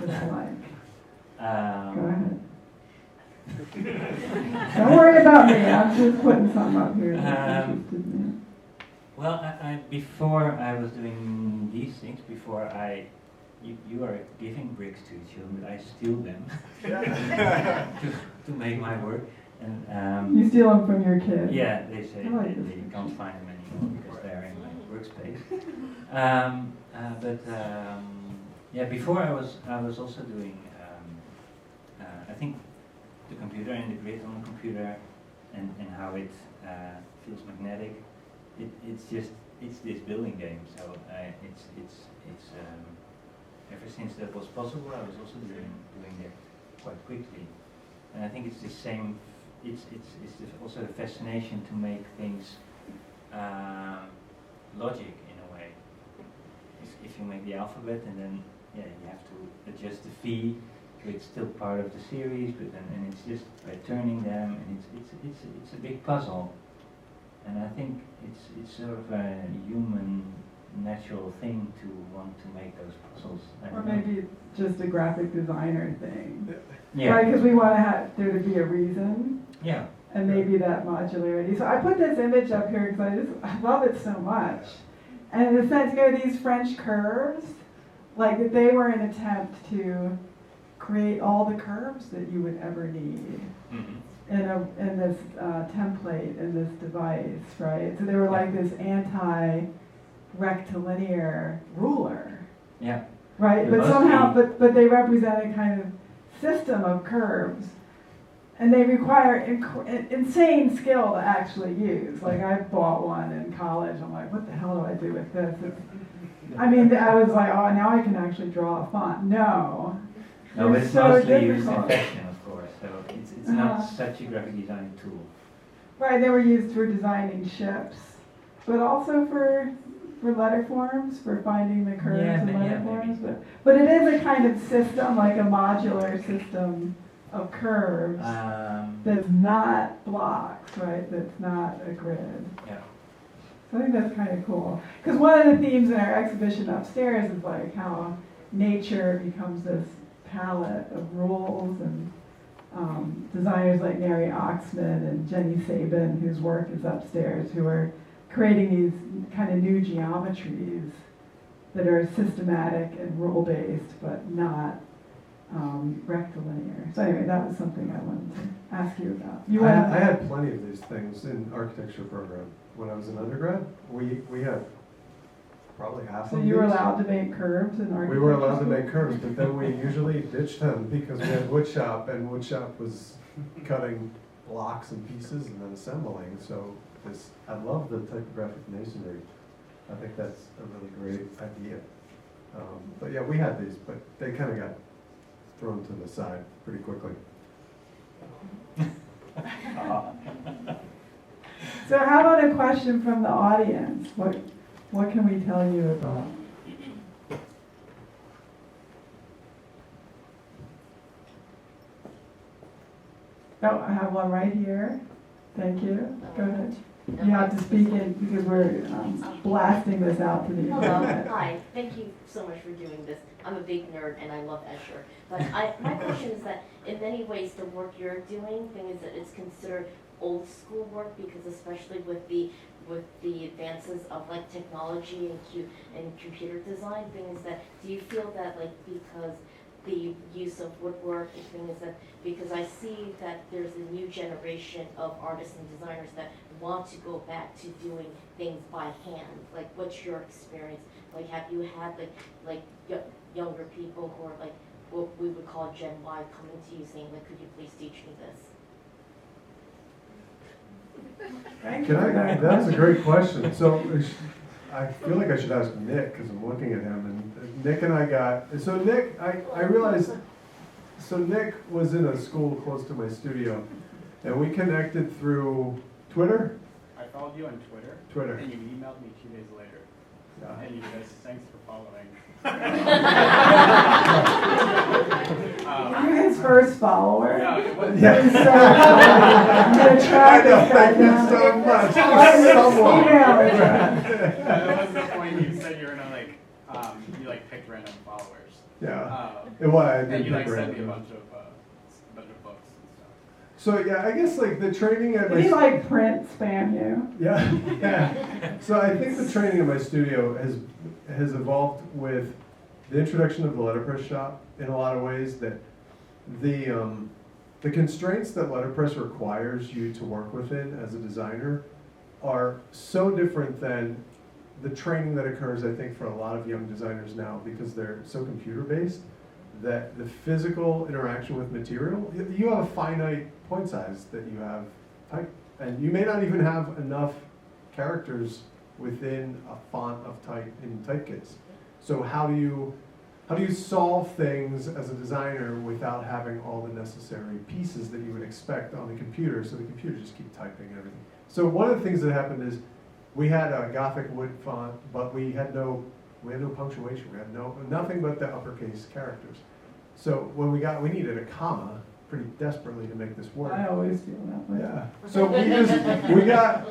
that I like. Go ahead. Don't worry about me. I'm just putting something up here. That's interested in.
Well, before I was doing these things, you are giving bricks to children, I steal them to make my work. And
You steal them from your kids.
yeah, they say
I like
they
this.
can't find them anymore because they're in my workspace. Yeah, before I was also doing I think the computer and the grid on the computer and how it feels magnetic. It's this building game. So it's ever since that was possible, I was also doing it quite quickly. And I think it's the same. It's also the fascination to make things logic in a way. If you make the alphabet and then you have to adjust the V, so it's still part of the series, but then and it's just by turning them, and it's a big puzzle. And I think it's sort of a human, natural thing to want to make those puzzles.
Or maybe just a graphic designer thing.
Yeah.
Right, because we want to have there to be a reason.
Yeah.
And maybe that modularity. So I put this image up here because I love it so much. And in a sense, these French curves, like that they were an attempt to create all the curves that you would ever need in this template, in this device, right? So they were like this anti-rectilinear ruler.
Yeah.
Right,
It
but
must
somehow,
be.
but they represent a kind of system of curves. And they require insane skill to actually use. Like I bought one in college. I'm like, what the hell do I do with this? I was like, oh, now I can actually draw a font. No.
No, but it's
so
mostly used in
difficult.
fashion, of course. So it's not such a graphic design tool.
Right, they were used for designing ships, but also for letterforms, for finding the curves in letterforms.
Maybe.
But it is a kind of system, like a modular system of curves that's not blocks, right? That's not a grid.
Yeah.
So I think that's kind of cool. Because one of the themes in our exhibition upstairs is like how nature becomes this palette of rules, and designers like Mary Oxman and Jenny Sabin, whose work is upstairs, who are creating these kind of new geometries that are systematic and rule-based, but not rectilinear. So anyway, that was something I wanted to ask you about.
I had plenty of these things in architecture program. When I was an undergrad, we had probably half
So
of
you were
these.
allowed to make curves in architecture?
We were allowed to
school?
make curves, but then we usually ditched them because we had woodshop, and woodshop was cutting blocks and pieces and then assembling. So I love the typographic masonry. I think that's a really great idea. But yeah, we had these, but they kind of got thrown to the side pretty quickly.
So how about a question from the audience? What can we tell you about? Oh, I have one right here. Thank you. Go ahead. You have to speak in because we're blasting this out to the
Hello,
internet.
hi, thank you so much for doing this. I'm a big nerd and I love Escher. But my question is that in many ways the work you're doing, thing is that it's considered old school work because especially with the advances of like technology and computer design, thing is that do you feel that like because the use of woodwork and thing is that because I see that there's a new generation of artists and designers that want to go back to doing things by hand. Like, what's your experience? Like, have you had younger people who are like what we would call Gen Y coming to you saying like, could you please teach me this?
Thank
Can
you for
I,
that
that's a
question.
great question. So I feel like I should ask Nick because I'm looking at him and Nick and I got, so Nick, I realized, so Nick was in a school close to my studio and we connected through Twitter?
I followed you on Twitter.
Twitter.
And you emailed me 2 days later.
Yeah.
And you guys, thanks for following.
You're his first follower.
No, it was,
Yeah.
So, I'm gonna track
I know,
this guy
thank you
down.
so much.
Someone.
that was the point. You said you were gonna you picked random followers.
Yeah. And why I
And
did
you
pick
sent me a
random.
bunch of books and stuff.
So yeah, I guess the training at
Did he
my
print spam you?
yeah, yeah. So I think the training in my studio has evolved with the introduction of the letterpress shop in a lot of ways. That the constraints that letterpress requires you to work within as a designer are so different than the training that occurs, I think, for a lot of young designers now because they're so computer based that the physical interaction with material, you have a finite point size that you have type, and you may not even have enough characters within a font of type in typecase. So how do you solve things as a designer without having all the necessary pieces that you would expect on the computer, so the computer just keep typing everything. So one of the things that happened is we had a Gothic wood font, but we had no punctuation. We had nothing but the uppercase characters. So when we needed a comma pretty desperately to make this work.
I always feel that way.
Yeah. So we got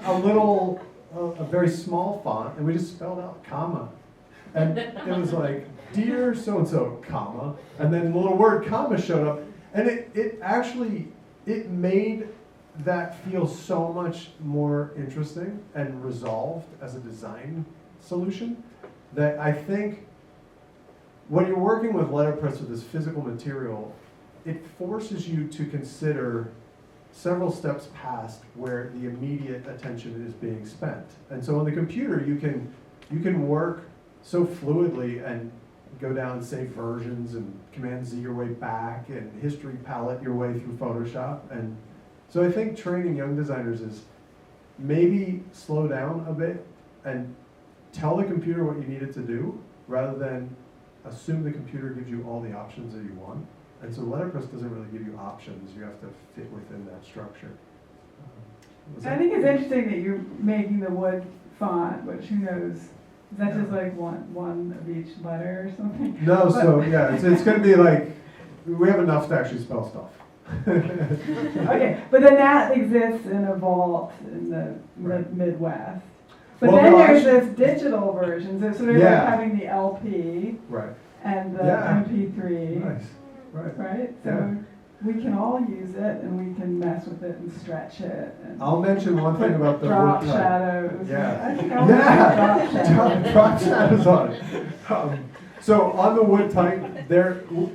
a very small font, and we just spelled out comma, and it was like dear so and so comma, and then the little word comma showed up, and it actually made that feel so much more interesting and resolved as a design solution that I think when you're working with letterpress with this physical material, it forces you to consider several steps past where the immediate attention is being spent. And so on the computer, you can work so fluidly and go down, save versions, and Command Z your way back, and history palette your way through Photoshop. And so I think training young designers is maybe slow down a bit and tell the computer what you need it to do, rather than assume the computer gives you all the options that you want. And so letterpress doesn't really give you options. You have to fit within that structure.
I think it's interesting that you're making the wood font, which who knows? Is that just like one of each letter or something?
No, so yeah, it's going to be like, we have enough to actually spell stuff.
Okay, but then that exists in a vault in the
Right.
Midwest. But
Well,
then
no,
there's
actually-
this digital version, so sort of
Yeah.
like having the LP
Right.
and the
Yeah.
MP3,
Nice. Right.
right? So
Yeah.
we can all use it and we can mess with it and stretch it. And
I'll mention one thing about the
drop
wood type.
shadows.
Yeah.
I think I'll put drop shadows.
Drop shadows on it. So on the wood type,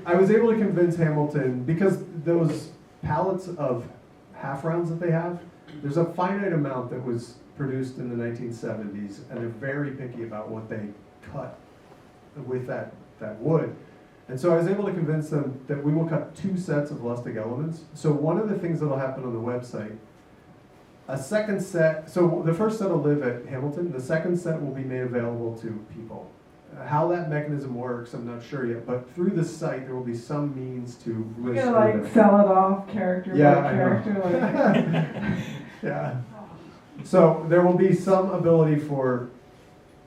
I was able to convince Hamilton, because those palettes of half rounds that they have, there's a finite amount that was produced in the 1970s, and they're very picky about what they cut with that wood. And so I was able to convince them that we will cut 2 sets of Lustig Elements. So one of the things that will happen on the website, a second set, so the first set will live at Hamilton, the second set will be made available to people How that mechanism works, I'm not sure yet, but through the site, there will be some means to
You're
list.
gonna like sell it off character
Yeah,
by
I know.
character, like.
Yeah. So there will be some ability for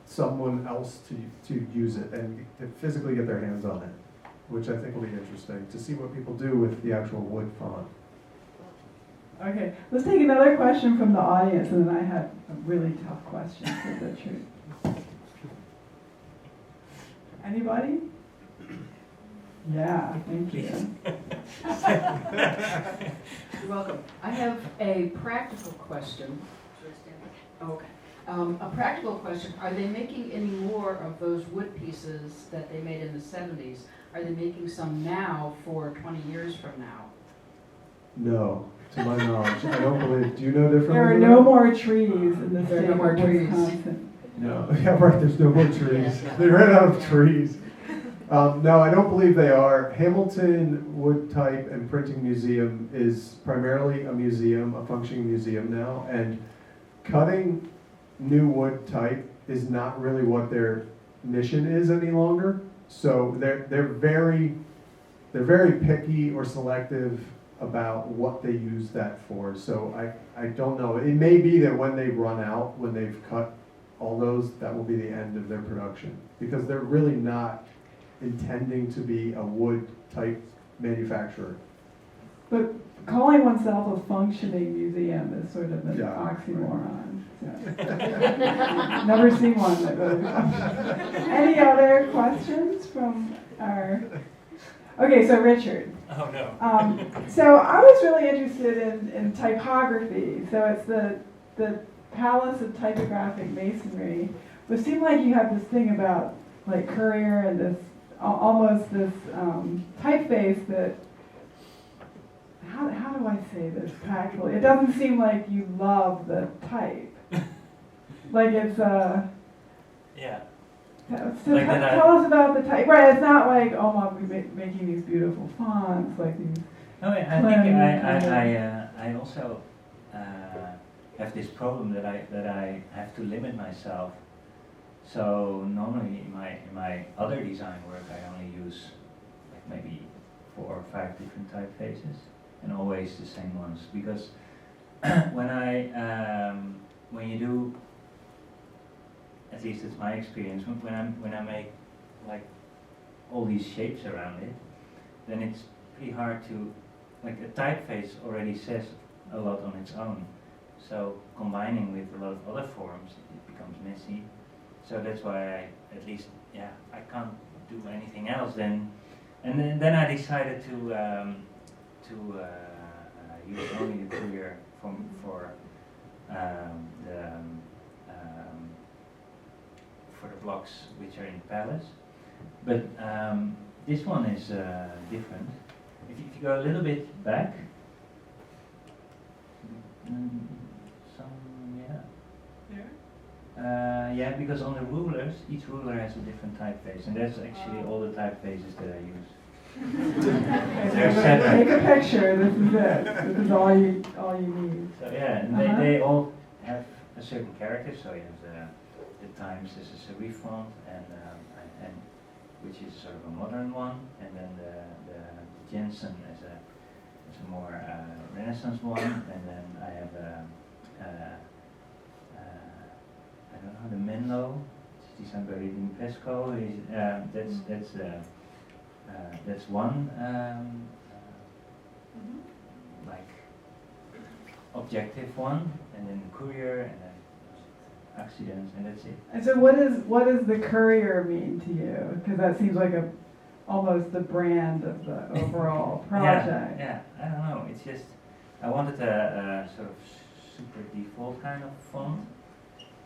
someone else to use it and to physically get their hands on it, which I think will be interesting, to see what people do with the actual wood font.
Okay, let's take another question from the audience, and then I have a really tough question for the truth. Anybody? Yeah, thank you.
You're welcome. I have a practical question. Okay. A practical question. Are they making any more of those wood pieces that they made in the 70s? Are they making some now for 20 years from now?
No, to my knowledge, I don't believe. Do you know differently?
There are
than
no
that?
more trees in the
There are
state
no more
of
trees.
Wisconsin.
No, yeah, right, there's no more trees. They ran out of trees. No, I don't believe they are. Hamilton Wood Type and Printing Museum is primarily a museum, a functioning museum now, and cutting new wood type is not really what their mission is any longer. So they're very picky or selective about what they use that for. So I don't know. It may be that when they run out, when they've cut all those, that will be the end of their production, because they're really not intending to be a wood type manufacturer.
But calling oneself a functioning museum is sort of an
Yeah.
oxymoron. So. Never seen one that really. Any other questions from our? Okay, so Richard.
Oh, no.
So I was really interested in typography. So it's the Palace of Typographic Masonry. But it seemed like you have this thing about like Courier and this almost this typeface that. How do I say this tactfully? It doesn't seem like you love the type. Like it's
Yeah.
So
Like that
tell us about the type. Right, it's not like, oh, Mom, we're making these beautiful fonts, like these.
No, I think I also have this problem that I have to limit myself. So normally in my other design work, I only use like maybe 4 or 5 different typefaces, and always the same ones, because when you do, at least it's my experience, when I make like all these shapes around it, then it's pretty hard to, like a typeface already says a lot on its own. So combining with a lot of other forms, it becomes messy. So that's why I can't do anything else then. And then I decided to use only the Courier for the blocks which are in the Palace. But this one is different. If you go a little bit back, yeah, because on the rulers, each ruler has a different typeface, and that's actually all the typefaces that I use. They're separate.
Take a picture. This is it. This is all you need.
So yeah, and they all have a certain character. So you have the Times as a serif font, and which is sort of a modern one, and then the Niessen as a more Renaissance one, and then I have I don't know, the Menlo, it's designed by Reading Pesco. That's one like objective one, and then the Courier, and then accidents, and that's it.
And so what does the Courier mean to you? Because that seems like almost the brand of the overall project.
Yeah, I don't know. It's just I wanted a sort of super default kind of font,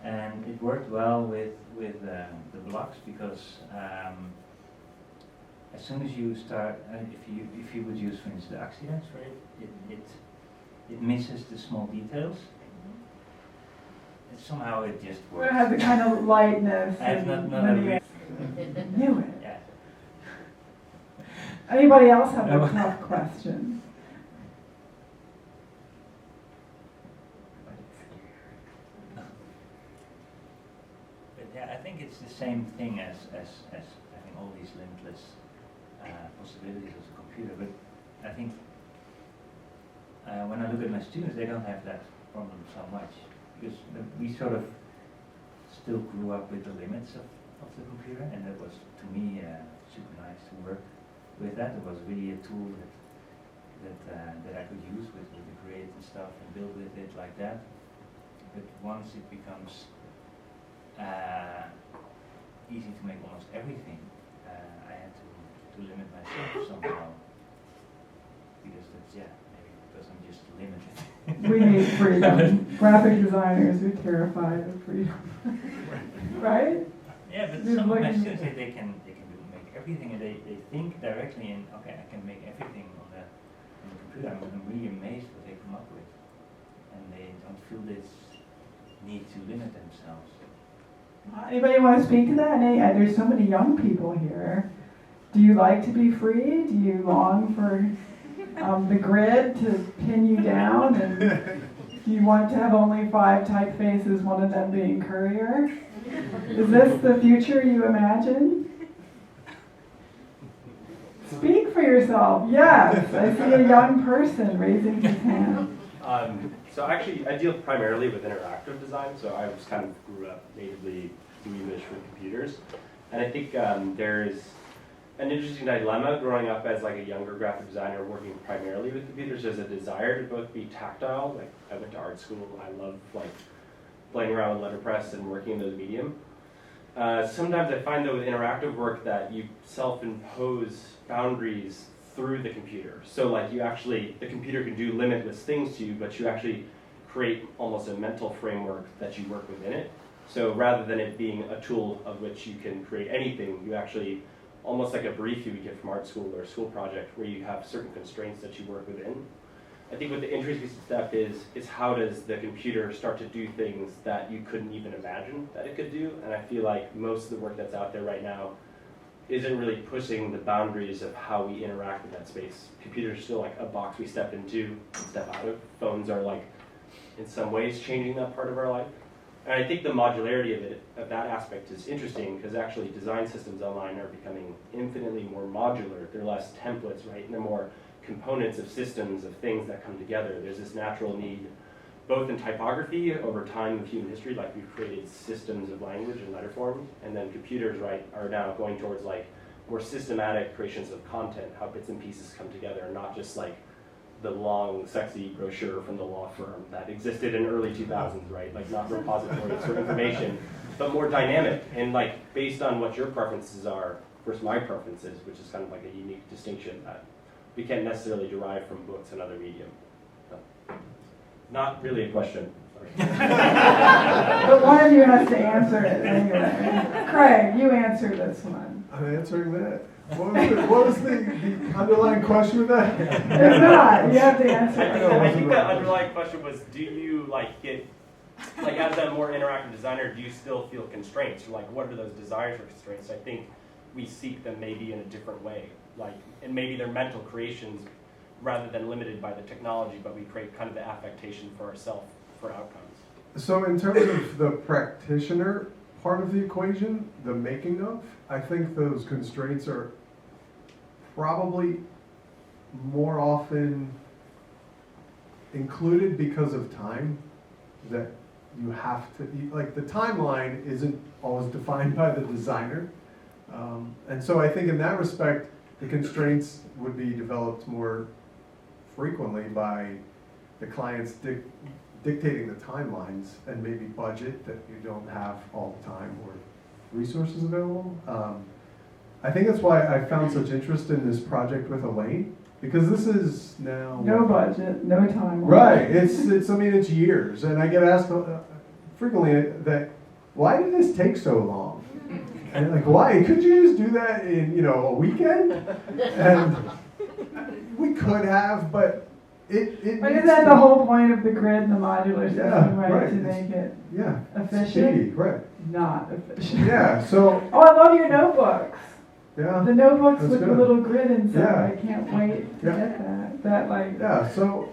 and it worked well with the blocks, because as soon as you start, if you would use, for instance, the accidents, right, it misses the small details. Somehow it just works.
It has a kind of lightness.
I have
and
not a
linear- Knew it.
Yeah.
Anybody else have a tough question?
But yeah, I think it's the same thing as having all these limitless possibilities as a computer, but I think when I look at my students, they don't have that problem so much, because we sort of still grew up with the limits of the computer, and that was, to me, super nice to work with that. It was really a tool that I could use with the create and stuff and build with it like that. But once it becomes easy to make almost everything, I had to limit myself somehow, because that's, maybe because I'm just limited.
We need freedom. Graphic designers are terrified of freedom. Right?
Yeah, but
You're
some of my
looking-
students say they can make everything, and they think directly in, okay, I can make everything on the computer. I'm really amazed what they come up with, and they don't feel this need to limit themselves.
Anybody want to speak to that? There's so many young people here. Do you like to be free? Do you long for the grid to pin you down? And do you want to have only 5 typefaces, one of them being Courier? Is this the future you imagine? Speak for yourself. Yes, I see a young person raising his hand.
So actually, I deal primarily with interactive design, so I was kind of grew up natively doing English with computers. And I think there's an interesting dilemma growing up as like a younger graphic designer working primarily with computers. There's a desire to both be tactile, like I went to art school, I love like playing around with letterpress and working in those medium. Sometimes I find though with interactive work that you self-impose boundaries through the computer. So like the computer can do limitless things to you, but you actually create almost a mental framework that you work within it. So rather than it being a tool of which you can create anything, you actually, almost like a brief you would get from art school or a school project where you have certain constraints that you work within. I think what the interesting step is how does the computer start to do things that you couldn't even imagine that it could do? And I feel like most of the work that's out there right now isn't really pushing the boundaries of how we interact with that space. Computers are still like a box we step into and step out of. Phones are like, in some ways, changing that part of our life. And I think the modularity of that aspect is interesting because actually design systems online are becoming infinitely more modular. They're less templates, right? And they're more components of systems of things that come together. There's this natural need, both in typography over time of human history, like we've created systems of language and letterforms, and then computers, right, are now going towards like more systematic creations of content, how bits and pieces come together, not just like the long, sexy brochure from the law firm that existed in early 2000s, right? Like not repositories for information, but more dynamic and like based on what your preferences are versus my preferences, which is kind of like a unique distinction that we can't necessarily derive from books and other medium. Not really a question. Sorry.
But one of you has to answer it anyway. Craig, you answer this one.
I'm answering that. What was the underlying question with that?
It's not. You have to answer it.
I think the underlying question was, do you like get, like as a more interactive designer, do you still feel constraints? Or like what are those desires or constraints? I think we seek them maybe in a different way. Like, and maybe they're mental creations rather than limited by the technology, but we create kind of the affectation for ourselves for outcomes.
So in terms of the practitioner part of the equation, the making of, I think those constraints are probably more often included because of time, that you have to, like the timeline isn't always defined by the designer. And so I think in that respect, the constraints would be developed more frequently by the clients dictating the timelines and maybe budget that you don't have all the time or resources available. I think that's why I found such interest in this project with Elaine, because this is now
No budget, no time.
right. It's I mean it's years, and I get asked frequently that why did this take so long? And like, why? Could you just do that in a weekend? And we could have, but it.
But isn't that the whole point of the grid and the modular system,
Yeah,
right?
right.
To make it efficient?
Speedy, right?
Not efficient.
Yeah. So
Oh, I love your notebooks.
yeah.
The notebooks
That's
with the
good.
little grid inside.
Yeah.
I can't wait to
Yeah.
get that. That like.
Yeah. So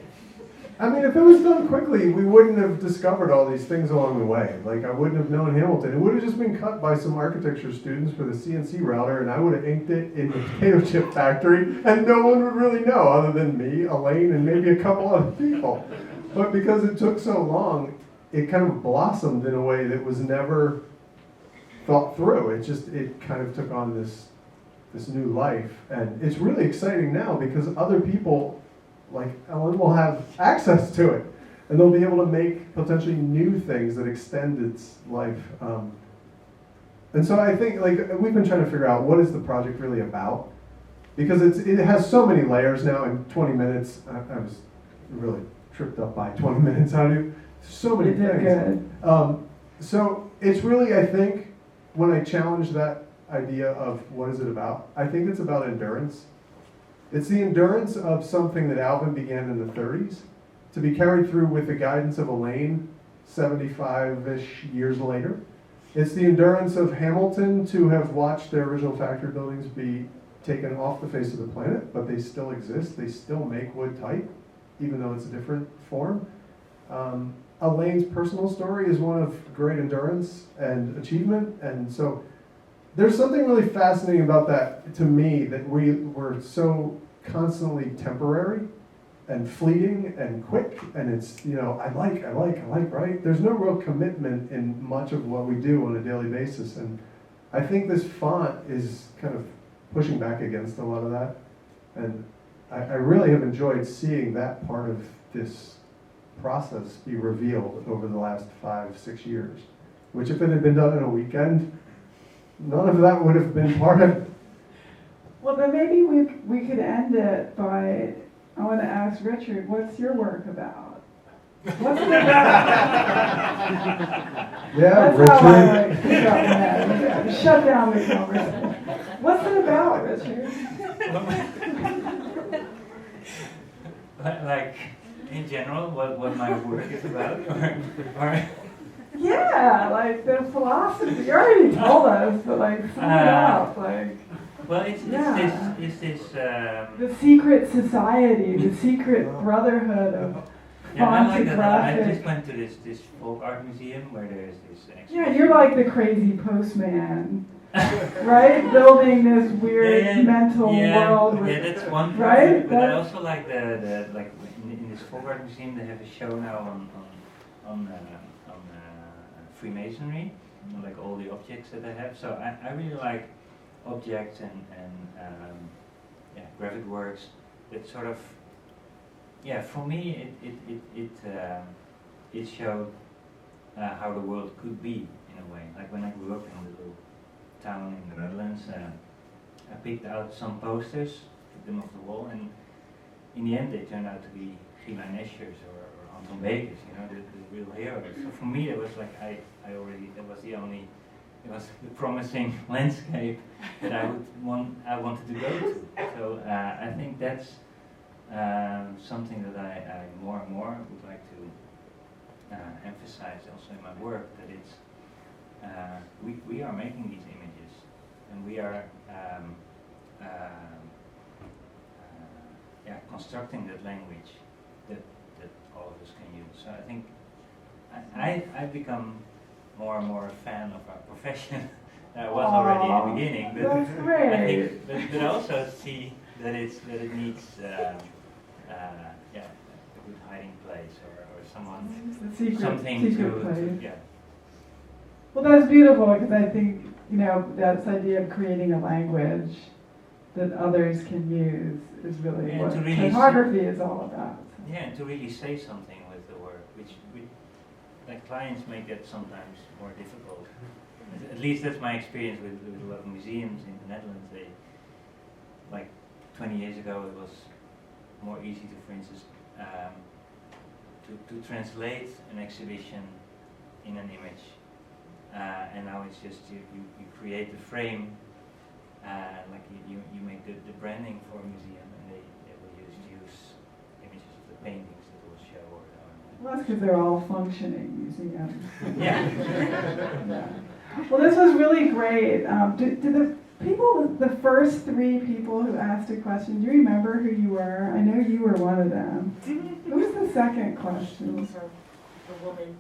I mean, if it was done quickly, we wouldn't have discovered all these things along the way. Like, I wouldn't have known Hamilton. It would have just been cut by some architecture students for the CNC router, and I would have inked it in the potato chip factory, and no one would really know other than me, Elaine, and maybe a couple other people. But because it took so long, it kind of blossomed in a way that was never thought through. It kind of took on this new life, and it's really exciting now because other people like Ellen will have access to it, and they'll be able to make potentially new things that extend its life. And so I think, like, we've been trying to figure out what is the project really about, because it has so many layers now. In 20 minutes, I was really tripped up by 20 minutes. How do you? So many
You did
things.
good.
So it's really, I think, when I challenge that idea of what is it about, I think it's about endurance. It's the endurance of something that Alvin began in the 30s to be carried through with the guidance of Elaine 75-ish years later. It's the endurance of Hamilton to have watched their original factory buildings be taken off the face of the planet, but they still exist. They still make wood type, even though it's a different form. Elaine's personal story is one of great endurance and achievement, and so there's something really fascinating about that to me, that we're so constantly temporary and fleeting and quick, and it's, I like, right? There's no real commitment in much of what we do on a daily basis, and I think this font is kind of pushing back against a lot of that, and I really have enjoyed seeing that part of this process be revealed over the last 5-6 years, which if it had been done in a weekend, none of that would have been part of it.
Well, then maybe we could end it by, I want to ask Richard, what's your work about? What's it about?
Yeah,
That's how I
Richard.
like pick up that. Shut down the conversation. What's it about, Richard?
Like, in general, what my work is about, or
Yeah, like the philosophy. You already told us, but like sum it up. Like
well, it's
Yeah.
this.
the secret society, the secret brotherhood of
Yeah, I like that. I
graphic.
just went to this folk art museum where there's this exhibition.
Yeah, you're like the crazy postman, right? Building this weird mental world. With,
yeah, that's one part.
right?
But I
That's-
also like the like in this folk art museum they have a show now on Freemasonry, like all the objects that they have. So I really like objects and graphic works that sort of, for me it showed how the world could be in a way. Like when I grew up in a little town in the Netherlands, I picked out some posters, took them off the wall, and in the end they turned out to be Elaine or Anton Bekers, the real heroes. So for me it was like it was the promising landscape that I wanted to go to. So I think that's something that I more and more would like to emphasize also in my work, that it's we are making these images, and we are constructing that language that all of us can use. So I think I've become more and more a fan of our profession than I was already in the beginning. But
That's
I
great.
think, but I also see that it needs a good hiding place or someone
It's the secret
something
place.
to
Well, that's beautiful because I think, that idea of creating a language that others can use is really
Yeah,
what
to really
typography is all about.
and to really say something with the work, which like clients make it sometimes more difficult. At least that's my experience with a lot of museums in the Netherlands. They, like 20 years ago, it was more easy to, for instance, to translate an exhibition in an image, and now it's just you create the frame, like you make the branding for a museum, and they will use images of the paintings that will show.
Well, that's because they're all functioning museums.
Yeah.
Yeah. Well, this was really great. Do the first 3 people who asked a question, do you remember who you were? I know you were one of them. Who's the second question?
So, the woman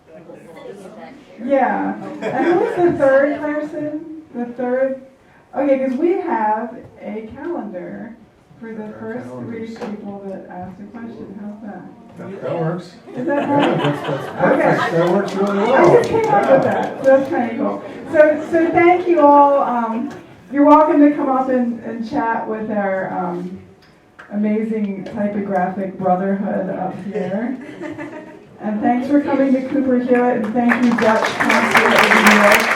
sitting in that chair.
Yeah. And who's the third person? The third? Okay, because we have a calendar for the first three people that asked a question. How's that?
That works.
Is that
Yeah,
right?
that's perfect. That works really
I
well.
just came up with that, so that's kind of cool. So thank you all. You're welcome to come up and chat with our amazing typographic brotherhood up here. And thanks for coming to Cooper Hewitt, and thank you, Dutch Consulate General.